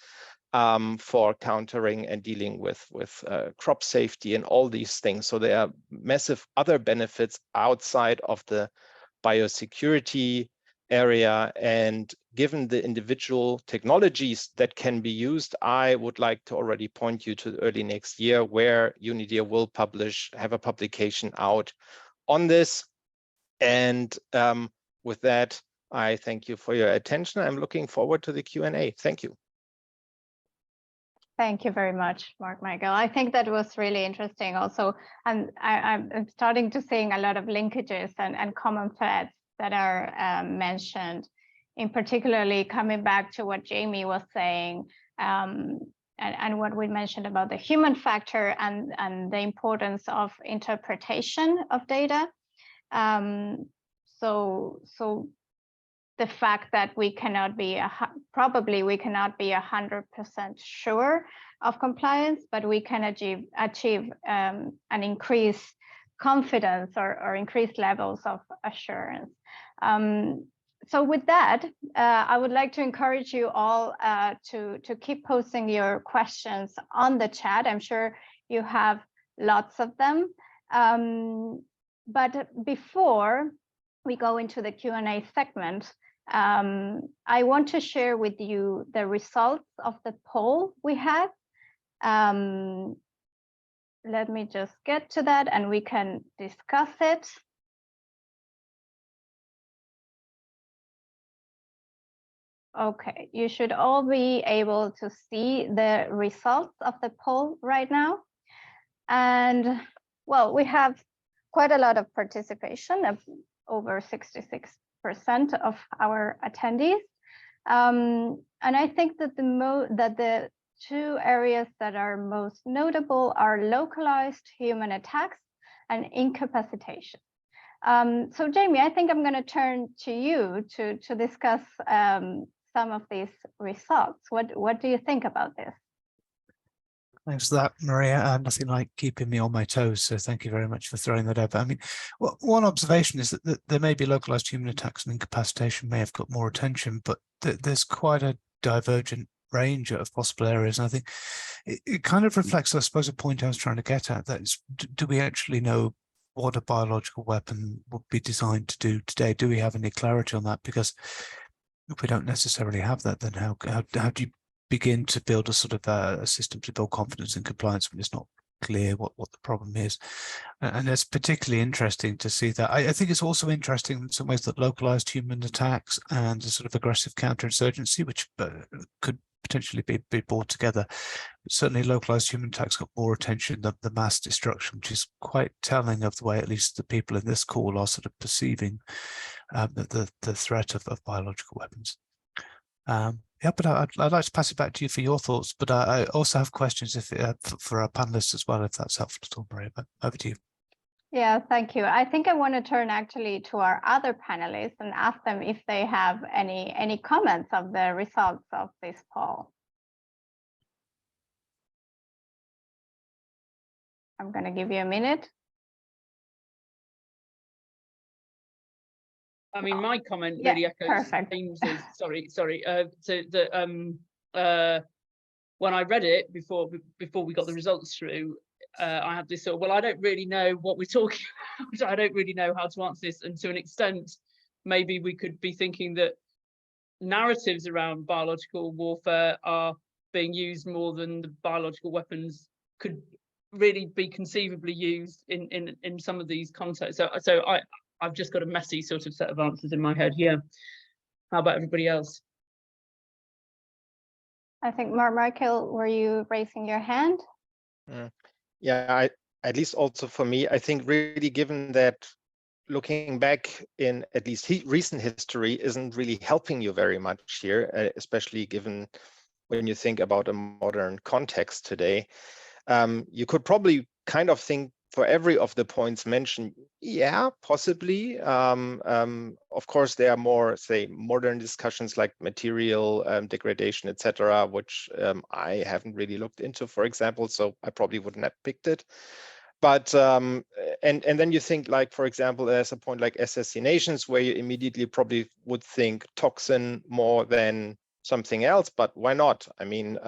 for countering and dealing with crop safety and all these things. So there are massive other benefits outside of the biosecurity area. And given the individual technologies that can be used, I would like to already point you to early next year, where UNIDIR will have a publication out on this. And with that, I thank you for your attention. I'm looking forward to the Q&A. Thank you. Thank you very much, Michael. I think that was really interesting also. And I'm starting to see a lot of linkages and common threads that are mentioned, in particularly coming back to what Jamie was saying, and what we mentioned about the human factor and the importance of interpretation of data. So the fact that we cannot be probably 100% sure of compliance, but we can achieve an increased confidence or increased levels of assurance. So with that, I would like to encourage you all to keep posting your questions on the chat. I'm sure you have lots of them. But before we go into the Q&A segment, I want to share with you the results of the poll we had. Let me just get to that and we can discuss it. Okay, you should all be able to see the results of the poll right now. And well, we have quite a lot of participation, of over 66% of our attendees. And I think that the two areas that are most notable are localized human attacks and incapacitation. So Jamie, I think I'm going to turn to you to discuss some of these results. What do you think about this? Thanks for that, Maria. Nothing like keeping me on my toes, so thank you very much for throwing that up. I mean, well, one observation is that there may be localized human attacks, and incapacitation may have got more attention, but there's quite a divergent range of possible areas. And I think it kind of reflects, I suppose, a point I was trying to get at, that is, do we actually know what a biological weapon would be designed to do today? Do we have any clarity on that? Because if we don't necessarily have that, then how do you begin to build a sort of a system to build confidence and compliance when it's not clear what the problem is. And it's particularly interesting to see that. I think it's also interesting in some ways that localized human attacks and the sort of aggressive counterinsurgency, which could potentially be brought together. But certainly localized human attacks got more attention than the mass destruction, which is quite telling of the way at least the people in this call are sort of perceiving the threat of biological weapons. Yeah, but I'd like to pass it back to you for your thoughts, but I also have questions for our panelists as well, if that's helpful at all, Maria, but over to you. Yeah, thank you. I think I want to turn actually to our other panelists and ask them if they have any comments of the results of this poll. I'm going to give you a minute. I mean, my comment really echoes James's. Sorry. So that when I read it before we got the results through, I had this sort of, well, I don't really know what we're talking about. I don't really know how to answer this, and to an extent, maybe we could be thinking that narratives around biological warfare are being used more than the biological weapons could really be conceivably used in some of these contexts. So I've just got a messy sort of set of answers in my head here. How about everybody else? I think, Michael, were you raising your hand? Yeah, at least also for me, I think really given that looking back in at least recent history isn't really helping you very much here, especially given when you think about a modern context today. You could probably kind of think for every of the points mentioned, yeah, possibly. Of course, there are more, say, modern discussions like material degradation, etc., which I haven't really looked into, for example, so I probably wouldn't have picked it. But and then you think, like, for example, there's a point like assassinations where you immediately probably would think toxin more than something else, but why not? I mean,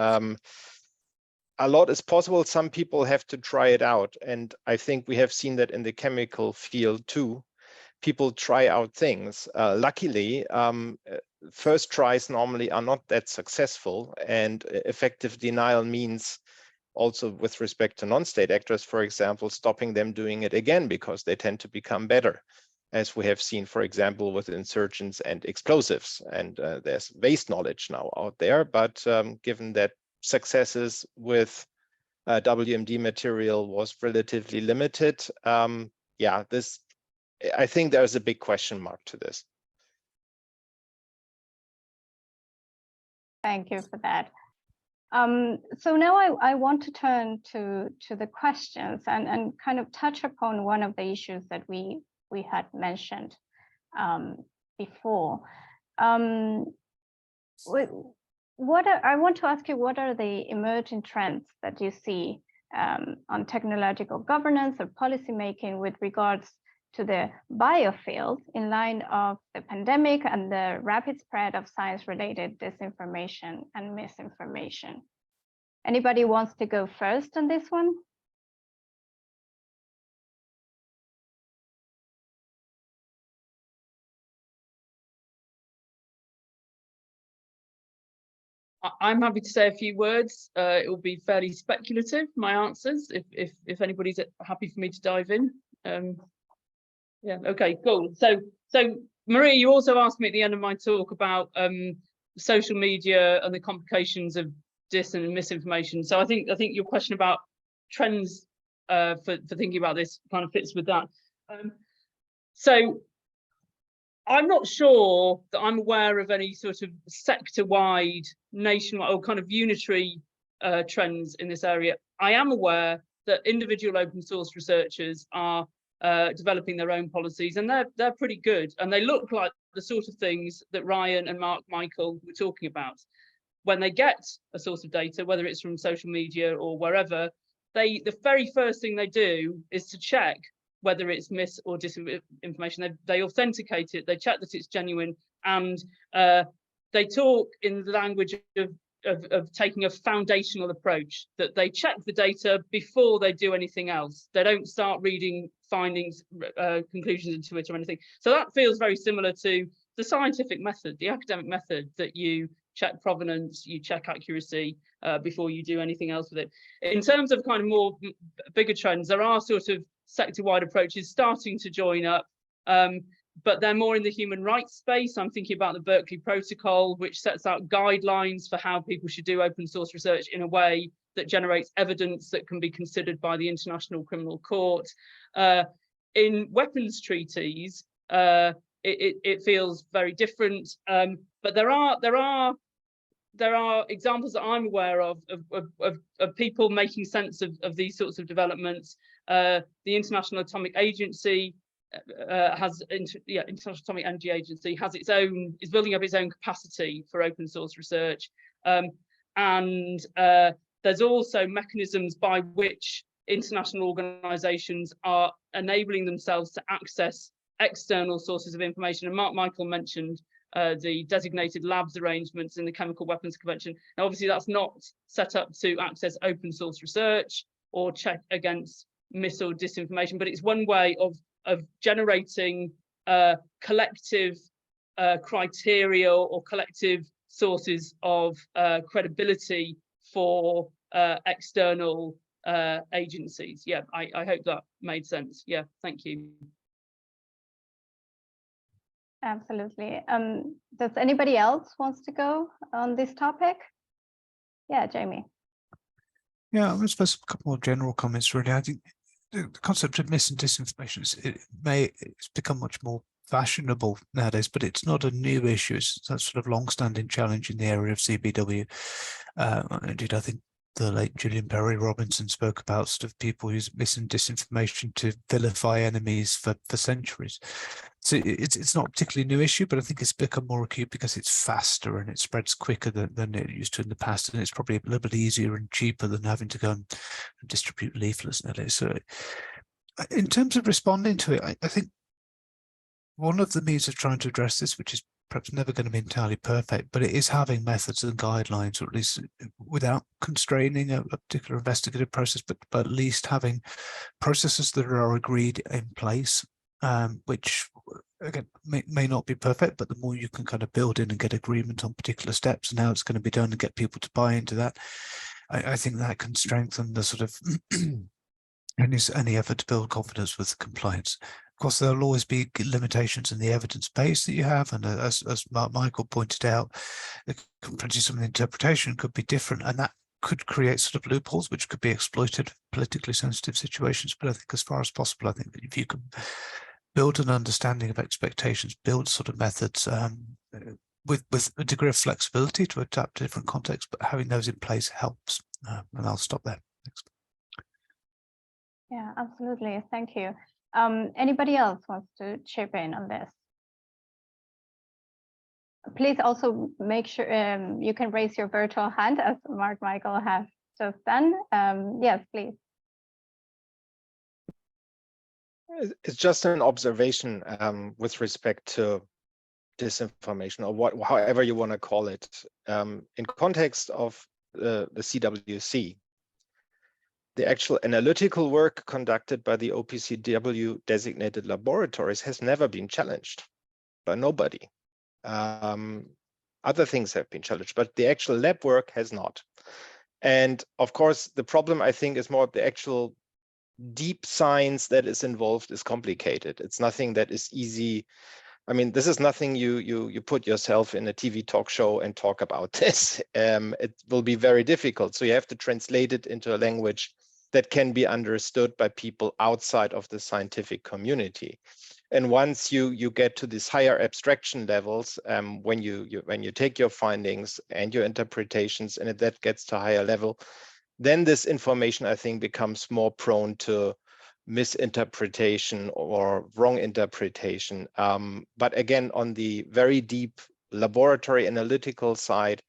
a lot is possible. Some people have to try it out. And I think we have seen that in the chemical field too. People try out things. Luckily, first tries normally are not that successful, and effective denial means also with respect to non-state actors, for example, stopping them doing it again because they tend to become better, as we have seen, for example, with insurgents and explosives. And there's vast knowledge now out there, but given that successes with WMD material was relatively limited. Yeah, I think there's a big question mark to this. Thank you for that. So now I want to turn to the questions and kind of touch upon one of the issues that we had mentioned before. I want to ask you, what are the emerging trends that you see on technological governance or policy making with regards to the biofield in line of the pandemic and the rapid spread of science-related disinformation and misinformation? Anybody wants to go first on this one? I'm happy to say a few words. It will be fairly speculative, my answers, if anybody's happy for me to dive in. Yeah, okay, cool. So Maria, you also asked me at the end of my talk about social media and the complications of dis and misinformation. So I think your question about trends for thinking about this kind of fits with that. So I'm not sure that I'm aware of any sort of sector-wide, nationwide, or kind of unitary trends in this area. I am aware that individual open source researchers are developing their own policies, and they're pretty good, and they look like the sort of things that Ryan and Michael were talking about. When they get a source of data, whether it's from social media or wherever, the very first thing they do is to check whether it's mis or disinformation. They authenticate it, they check that it's genuine, and they talk in the language of taking a foundational approach, that they check the data before they do anything else. They don't start reading findings, conclusions into it or anything. So that feels very similar to the scientific method, the academic method that you check provenance, you check accuracy before you do anything else with it. In terms of kind of more bigger trends, there are sort of sector-wide approaches starting to join up, but they're more in the human rights space. I'm thinking about the Berkeley Protocol, which sets out guidelines for how people should do open source research in a way that generates evidence that can be considered by the International Criminal Court. In weapons treaties, it feels very different, but there are examples that I'm aware of people making sense of these sorts of developments. The International Atomic Agency International Atomic Energy Agency is building up its own capacity for open source research, and there's also mechanisms by which international organizations are enabling themselves to access external sources of information. And Michael mentioned the designated labs arrangements in the Chemical Weapons Convention. Now, obviously, that's not set up to access open source research or check against mis or disinformation, but it's one way of generating collective criteria or collective sources of credibility for external agencies. Yeah, I hope that made sense. Yeah, thank you. Absolutely. Does anybody else wants to go on this topic? Yeah, Jamie. Yeah, I suppose a couple more general comments, really. I think the concept of mis and disinformation it's become much more fashionable nowadays, but it's not a new issue. It's that sort of long-standing challenge in the area of CBW. Indeed, I think the late Julian Perry Robinson spoke about sort of people use mis and disinformation to vilify enemies for centuries. So it's not a particularly new issue, but I think it's become more acute because it's faster and it spreads quicker than it used to in the past, and it's probably a little bit easier and cheaper than having to go and distribute leaflets nowadays. So in terms of responding to it, I think one of the means of trying to address this, which is perhaps never going to be entirely perfect, but it is having methods and guidelines, or at least without constraining a particular investigative process, but at least having processes that are agreed in place, which again may not be perfect, but the more you can kind of build in and get agreement on particular steps and how it's going to be done and get people to buy into that, I think that can strengthen the sort of any effort to build confidence with compliance. Of course, there'll always be limitations in the evidence base that you have, and as Michael pointed out, the complexity of the interpretation could be different, and that could create sort of loopholes which could be exploited for politically sensitive situations. But I think as far as possible, I think that if you can build an understanding of expectations, build sort of methods with a degree of flexibility to adapt to different contexts, but having those in place helps. And I'll stop there. Thanks. Yeah, absolutely. Thank you. Anybody else wants to chip in on this? Please also make sure you can raise your virtual hand, as Michael has just done. Yes, please. It's just an observation with respect to disinformation, or however you want to call it, in context of the CWC. The actual analytical work conducted by the OPCW designated laboratories has never been challenged by nobody. Other things have been challenged, but the actual lab work has not. And of course, the problem, I think, is more the actual deep science that is involved is complicated. It's nothing that is easy. I mean, this is nothing you put yourself in a TV talk show and talk about this. It will be very difficult. So you have to translate it into a language that can be understood by people outside of the scientific community. And once you get to these higher abstraction levels, when you take your findings and your interpretations, and that gets to a higher level, then this information, I think, becomes more prone to misinterpretation or wrong interpretation. But again, on the very deep laboratory analytical side,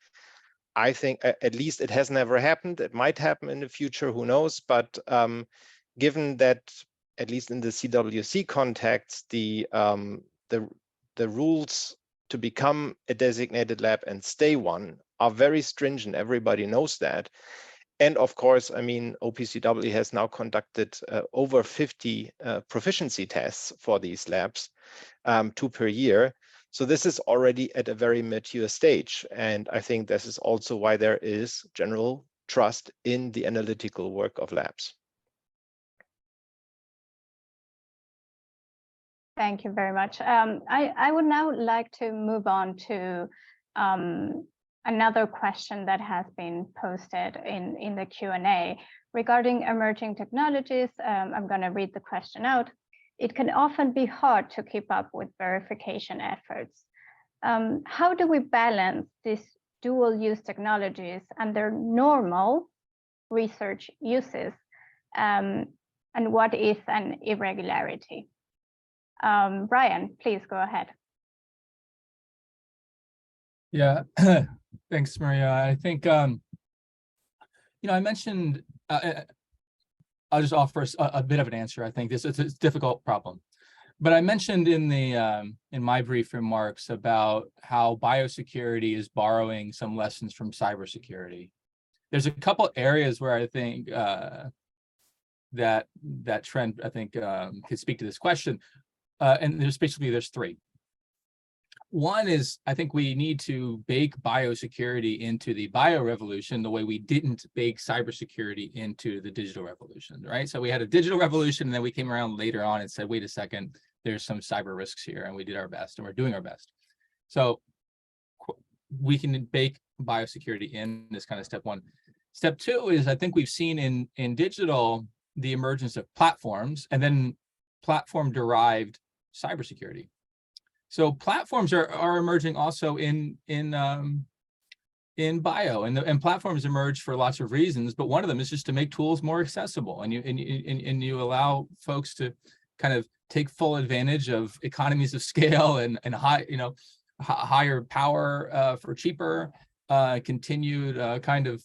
I think at least it has never happened. It might happen in the future, who knows? But given that, at least in the CWC context, the rules to become a designated lab and stay one are very stringent. Everybody knows that. And of course, I mean, OPCW has now conducted over 50 proficiency tests for these labs, 2 per year. So this is already at a very mature stage. And I think this is also why there is general trust in the analytical work of labs. Thank you very much. I would now like to move on to another question that has been posted in the Q&A regarding emerging technologies. I'm going to read the question out. It can often be hard to keep up with verification efforts. How do we balance these dual-use technologies and their normal research uses? And what is an irregularity? Brian, please go ahead. Yeah, thanks, Maria. I think, I mentioned, I'll just offer a bit of an answer. I think it's a difficult problem. But I mentioned in my brief remarks about how biosecurity is borrowing some lessons from cybersecurity. There's a couple areas where I think that trend, I think, could speak to this question. And there's three. One is, I think we need to bake biosecurity into the bio revolution the way we didn't bake cybersecurity into the digital revolution, right? So we had a digital revolution, and then we came around later on and said, wait a second, there's some cyber risks here, and we did our best, and we're doing our best. So we can bake biosecurity in this kind of step one. Step two is, I think we've seen in digital the emergence of platforms, and then platform-derived cybersecurity. So platforms are emerging also in bio, and platforms emerge for lots of reasons, but one of them is just to make tools more accessible, and you allow folks to kind of take full advantage of economies of scale and higher power for cheaper, continued kind of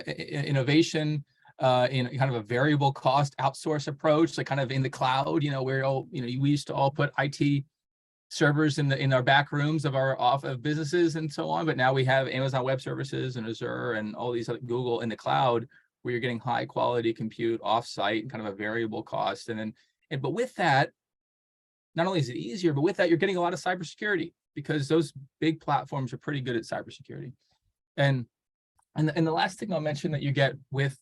innovation. In kind of a variable cost outsource approach, like kind of in the cloud, where we used to all put IT servers in our back rooms of our of businesses and so on, but now we have Amazon Web Services and Azure and all these other, Google in the cloud, where you're getting high quality compute offsite and kind of a variable cost. But with that, not only is it easier, but with that you're getting a lot of cybersecurity, because those big platforms are pretty good at cybersecurity. And the last thing I'll mention that you get with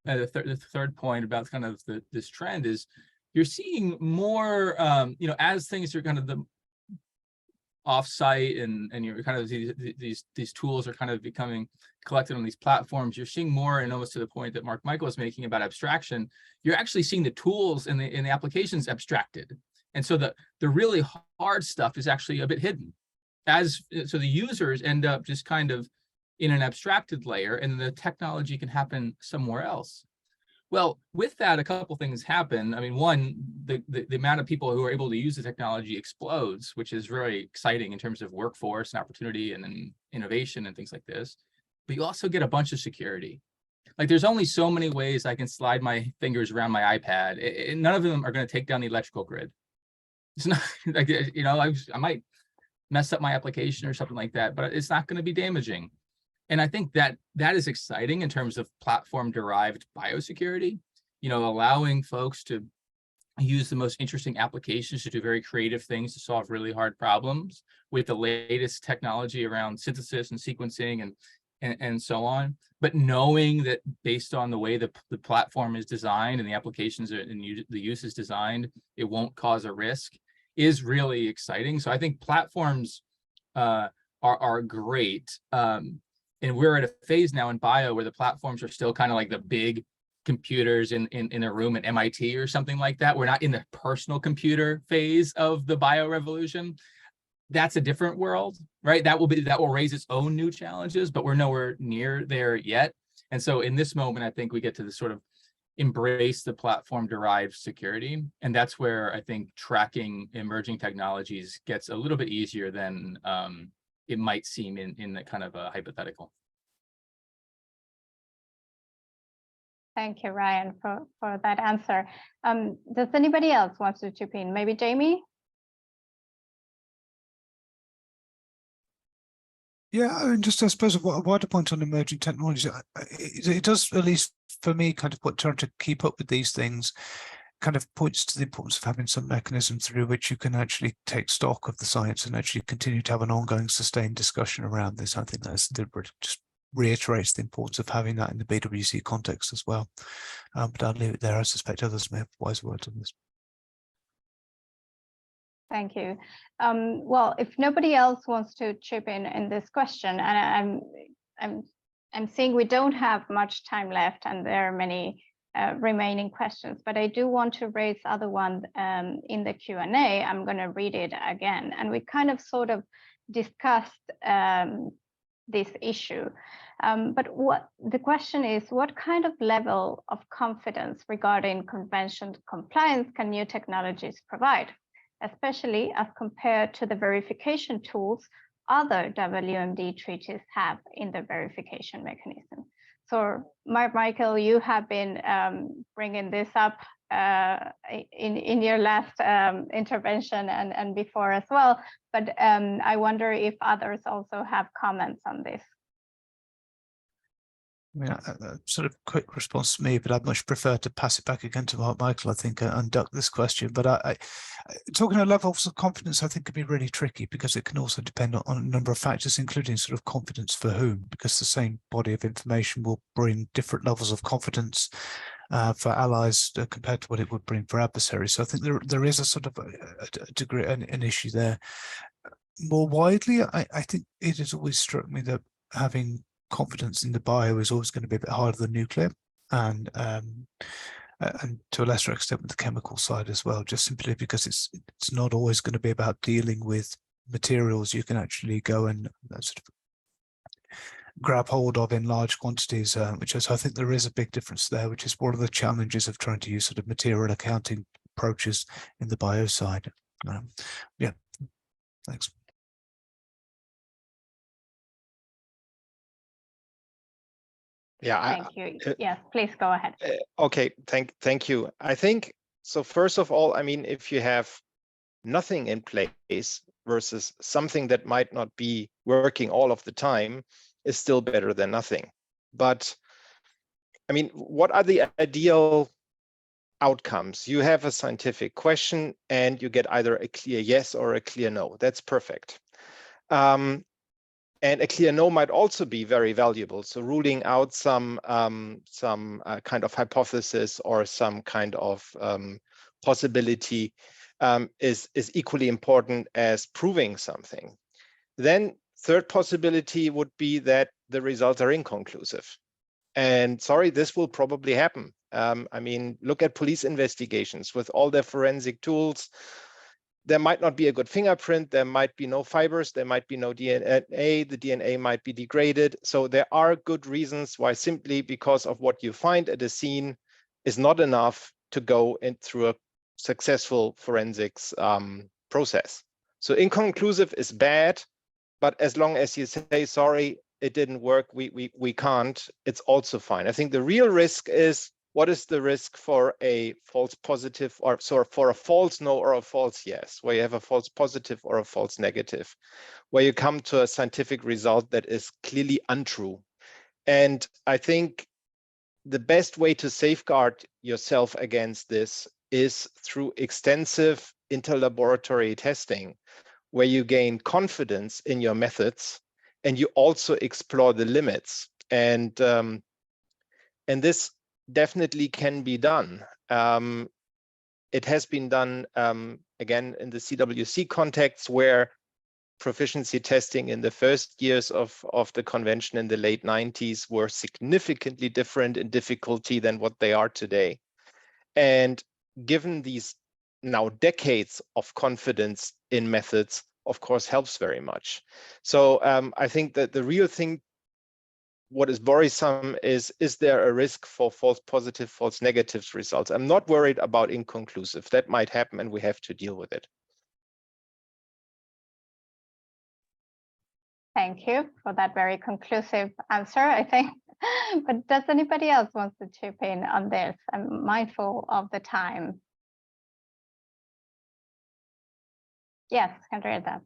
the third point about kind of this trend is you're seeing more, as things are kind of the offsite and you're kind of these tools are kind of becoming collected on these platforms. You're seeing more, and almost to the point that Mark Michael was making about abstraction, you're actually seeing the tools and the applications abstracted, and so the really hard stuff is actually a bit hidden. So the users end up just kind of in an abstracted layer, and the technology can happen somewhere else. Well, with that, a couple things happen. I mean, one, the amount of people who are able to use the technology explodes, which is very exciting in terms of workforce and opportunity and innovation and things like this. But you also get a bunch of security. Like, there's only so many ways I can slide my fingers around my iPad, and none of them are going to take down the electrical grid. It's not like, I might mess up my application or something like that, but it's not going to be damaging. And I think that is exciting in terms of platform-derived biosecurity, allowing folks to use the most interesting applications to do very creative things to solve really hard problems with the latest technology around synthesis and sequencing and so on. But knowing that based on the way the platform is designed and the applications and the use is designed, it won't cause a risk is really exciting. So I think platforms are great. And we're at a phase now in bio where the platforms are still kind of like the big computers in a room at MIT or something like that. We're not in the personal computer phase of the bio revolution. That's a different world, right? That will raise its own new challenges, but we're nowhere near there yet. And so in this moment, I think we get to the sort of embrace the platform-derived security. And that's where I think tracking emerging technologies gets a little bit easier than it might seem in that kind of a hypothetical. Thank you, Ryan, for that answer. Does anybody else want to chip in? Maybe Jamie? Yeah, and just I suppose a wider point on emerging technologies, it does, at least for me, kind of trying to keep up with these things, kind of points to the importance of having some mechanism through which you can actually take stock of the science and actually continue to have an ongoing sustained discussion around this. I think that's just reiterates the importance of having that in the BWC context as well. But I'll leave it there. I suspect others may have wise words on this. Thank you. Well, if nobody else wants to chip in this question, and I'm seeing we don't have much time left, and there are many remaining questions, but I do want to raise other one in the Q&A. I'm going to read it again, and we kind of sort of discussed this issue. But what the question is, what kind of level of confidence regarding convention compliance can new technologies provide, especially as compared to the verification tools other WMD treaties have in the verification mechanism? So, Michael, you have been bringing this up in your last intervention and before as well, but I wonder if others also have comments on this. I mean, a sort of quick response to me, but I'd much prefer to pass it back again to Michael, I think, and duck this question. But I talking about levels of confidence, I think could be really tricky because it can also depend on a number of factors, including sort of confidence for whom, because the same body of information will bring different levels of confidence for allies compared to what it would bring for adversaries. So I think there is a sort of a degree, an issue there. More widely, I think it has always struck me that having confidence in the bio is always going to be a bit harder than nuclear, and to a lesser extent with the chemical side as well, just simply because it's not always going to be about dealing with materials you can actually go and sort of grab hold of in large quantities, which is, I think there is a big difference there, which is one of the challenges of trying to use sort of material accounting approaches in the bio side. Yeah, thanks. Yeah, thank you. Yes, please go ahead. Okay, thank you. I think so. First of all, I mean, if you have nothing in place versus something that might not be working all of the time, is still better than nothing. But I mean, what are the ideal outcomes? You have a scientific question and you get either a clear yes or a clear no. That's perfect. And a clear no might also be very valuable. So ruling out some kind of hypothesis or some kind of possibility is equally important as proving something. Then third possibility would be that the results are inconclusive. And sorry, this will probably happen. I mean, look at police investigations with all their forensic tools. There might not be a good fingerprint, there might be no fibers, there might be no DNA, the DNA might be degraded. So there are good reasons why, simply because of what you find at a scene is not enough to go in through a successful forensics process. So inconclusive is bad, but as long as you say, sorry, it didn't work, we can't, it's also fine. I think the real risk is, what is the risk for a false positive, or sorry, for a false no or a false yes, where you have a false positive or a false negative, where you come to a scientific result that is clearly untrue. And I think the best way to safeguard yourself against this is through extensive interlaboratory testing, where you gain confidence in your methods and you also explore the limits. And this definitely can be done. It has been done, again, in the CWC context, where proficiency testing in the first years of the convention in the late 90s were significantly different in difficulty than what they are today. And given these now decades of confidence in methods, of course, helps very much. So I think that the real thing, what is worrisome is there a risk for false positive, false negatives results? I'm not worried about inconclusive. That might happen and we have to deal with it. Thank you for that very conclusive answer, I think. But does anybody else want to chip in on this? I'm mindful of the time. Yes, Henrietta.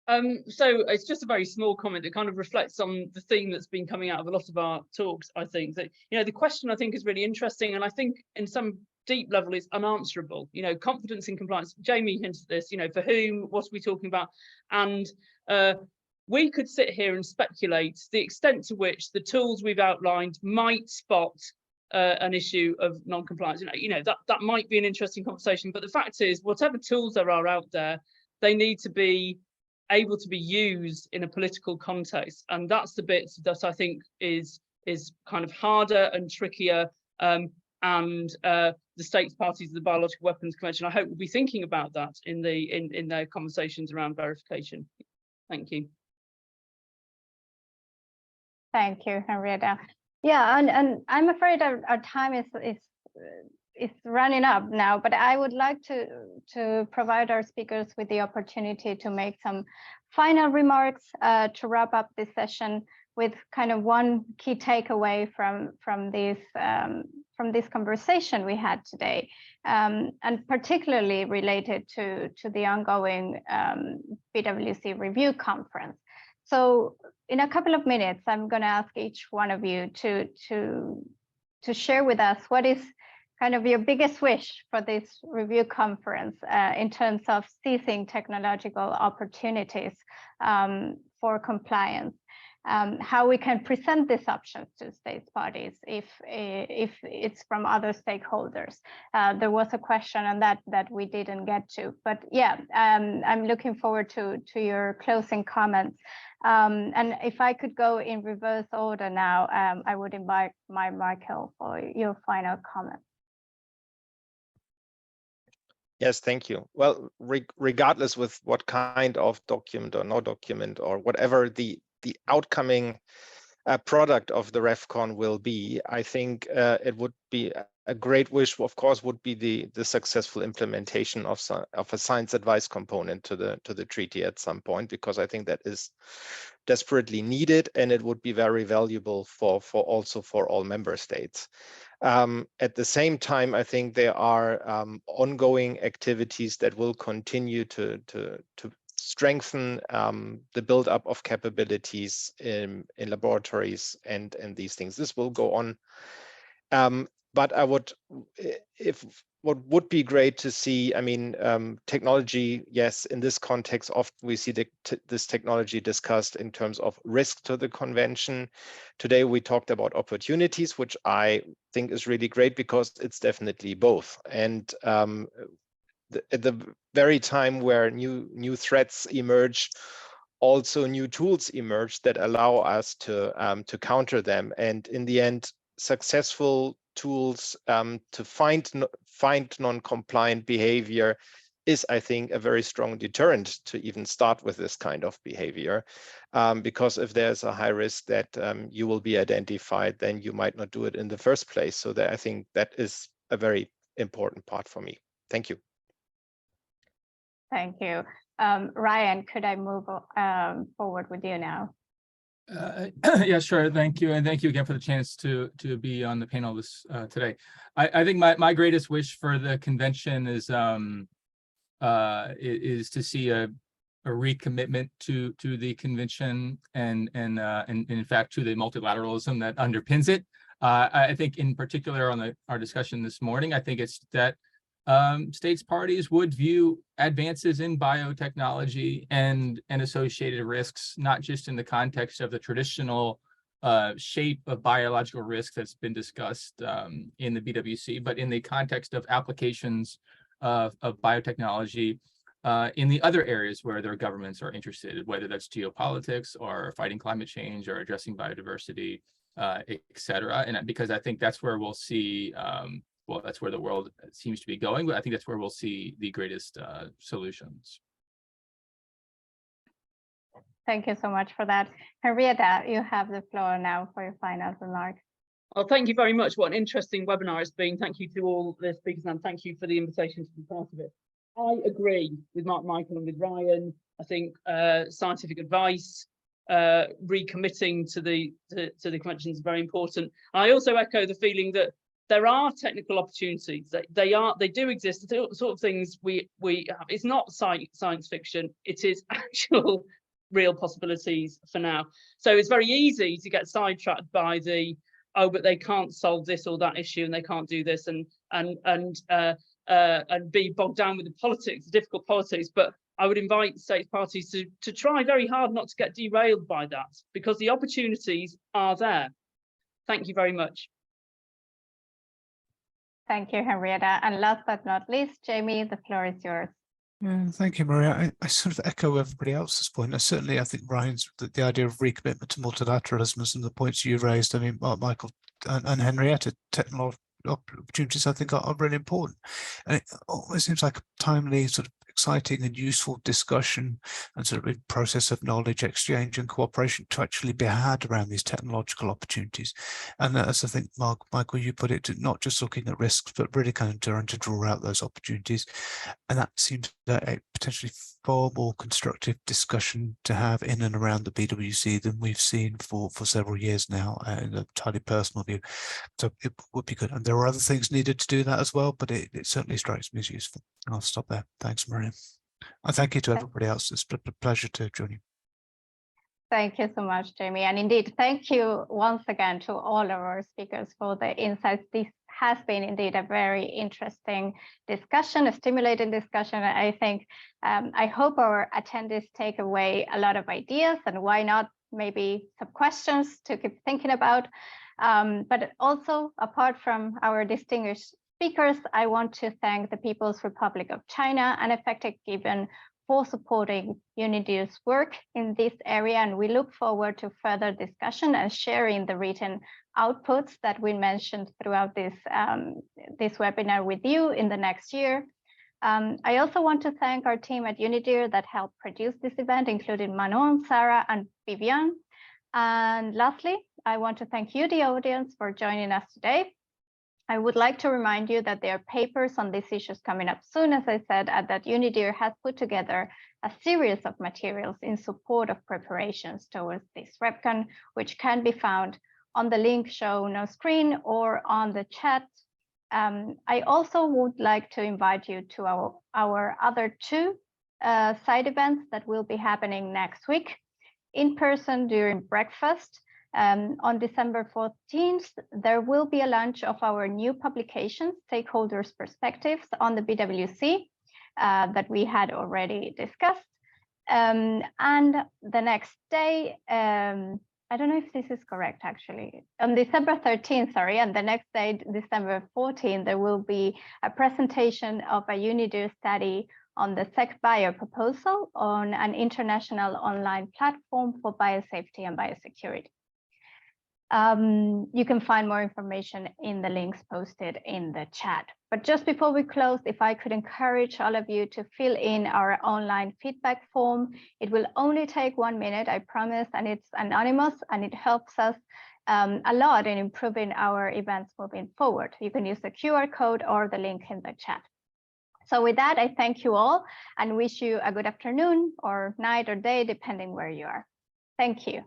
So it's just a very small comment that kind of reflects on the theme that's been coming out of a lot of our talks. I think that, the question I think is really interesting, and I think in some deep level is unanswerable. Confidence in compliance. Jamie hinted at this, for whom, what are we talking about? And we could sit here and speculate the extent to which the tools we've outlined might spot an issue of non-compliance. That might be an interesting conversation, but the fact is, whatever tools there are out there, they need to be able to be used in a political context, and that's the bit that I think is kind of harder and trickier. And the states parties of the Biological Weapons Convention, I hope, will be thinking about that in their conversations around verification. Thank you. Thank you, Henrietta. Yeah, and I'm afraid our time is running up now, but I would like to provide our speakers with the opportunity to make some final remarks to wrap up this session with kind of one key takeaway from this conversation we had today, and particularly related to the ongoing BWC Review Conference. So in a couple of minutes, I'm going to ask each one of you to share with us what is kind of your biggest wish for this review conference in terms of seizing technological opportunities for compliance, how we can present these options to states parties if it's from other stakeholders. There was a question on that we didn't get to, but yeah, I'm looking forward to your closing comments. And if I could go in reverse order now, I would invite Michael for your final comment. Yes, thank you. Well, regardless with what kind of document or no document or whatever the outcoming product of the RevCon will be, I think it would be a great wish, of course, would be the successful implementation of a science advice component to the treaty at some point, because I think that is desperately needed, and it would be very valuable for all member states. At the same time, I think there are ongoing activities that will continue to strengthen the buildup of capabilities in laboratories and these things. This will go on. But what would be great to see, I mean, technology, yes, in this context, often we see this technology discussed in terms of risk to the convention. Today, we talked about opportunities, which I think is really great because it's definitely both. And at the very time where new threats emerge, also new tools emerge that allow us to counter them. And in the end, successful tools to find non-compliant behavior is, I think, a very strong deterrent to even start with this kind of behavior. Because if there's a high risk that you will be identified, then you might not do it in the first place. So that, I think that is a very important part for me. Thank you. Thank you. Ryan, could I move forward with you now? Yeah, sure. Thank you. And thank you again for the chance to be on the panel today. I think my greatest wish for the convention is to see a recommitment to the convention and in fact to the multilateralism that underpins it. I think in particular on our discussion this morning, I think it's that states parties would view advances in biotechnology and associated risks, not just in the context of the traditional shape of biological risk that's been discussed in the BWC, but in the context of applications of biotechnology in the other areas where their governments are interested, whether that's geopolitics or fighting climate change or addressing biodiversity, et cetera. And because I think that's where we'll see well, that's where the world seems to be going, but I think that's where we'll see the greatest solutions. Thank you so much for that. Henrietta, you have the floor now for your final remarks. Well, thank you very much. What an interesting webinar it's been. Thank you to all the speakers, and thank you for the invitation to be part of it. I agree with Michael and with Ryan. I think scientific advice, recommitting to the convention is very important. I also echo the feeling that there are technical opportunities. They do exist. The sort of things we have. It's not science fiction. It is actual real possibilities for now. So it's very easy to get sidetracked by the, oh, but they can't solve this or that issue, and they can't do this, and be bogged down with the politics, the difficult politics. But I would invite state parties to try very hard not to get derailed by that, because the opportunities are there. Thank you very much. Thank you, Henrietta. And last but not least, Jamie, the floor is yours. Yeah, thank you, Maria. I sort of echo everybody else's point. I think Ryan's the idea of recommitment to multilateralism and some of the points you raised. I mean, Michael and Henrietta, technological opportunities I think are really important. And it almost seems like a timely, sort of exciting and useful discussion and sort of a process of knowledge exchange and cooperation to actually be had around these technological opportunities. And as I think, Michael, you put it, not just looking at risks, but really kind of trying to draw out those opportunities. And that seems a potentially far more constructive discussion to have in and around the BWC than we've seen for several years now, in a entirely personal view. So it would be good. And there are other things needed to do that as well, but it certainly strikes me as useful. I'll stop there. Thanks, Maria. And thank you to everybody else. It's a pleasure to join you. Thank you so much, Jamie. And indeed, thank you once again to all of our speakers for the insights. This has been indeed a very interesting discussion, a stimulating discussion. I think, I hope our attendees take away a lot of ideas, and why not maybe some questions to keep thinking about. But also, apart from our distinguished speakers, I want to thank the People's Republic of China and Effective Given for supporting UNIDIR's work in this area, and we look forward to further discussion and sharing the written outputs that we mentioned throughout this webinar with you in the next year. I also want to thank our team at UNIDIR that helped produce this event, including Manon, Sarah, and Vivian. And lastly, I want to thank you, the audience, for joining us today. I would like to remind you that there are papers on these issues coming up soon, as I said, and that UNIDIR has put together a series of materials in support of preparations towards this RepCon, which can be found on the link shown on screen or on the chat. I also would like to invite you to our other two side events that will be happening next week in person during breakfast. On December 14th, there will be a launch of our new publication, Stakeholders' Perspectives on the BWC, that we had already discussed. And the next day, I don't know if this is correct, actually. On December 13th, sorry, and the next day, December 14th, there will be a presentation of a UNIDIR study on the SecBio proposal on an international online platform for biosafety and biosecurity. You can find more information in the links posted in the chat. But just before we close, if I could encourage all of you to fill in our online feedback form. It will only take 1 minute, I promise, and it's anonymous, and it helps us a lot in improving our events moving forward. You can use the QR code or the link in the chat. So with that, I thank you all and wish you a good afternoon or night or day, depending where you are. Thank you.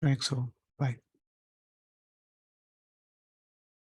Thanks all.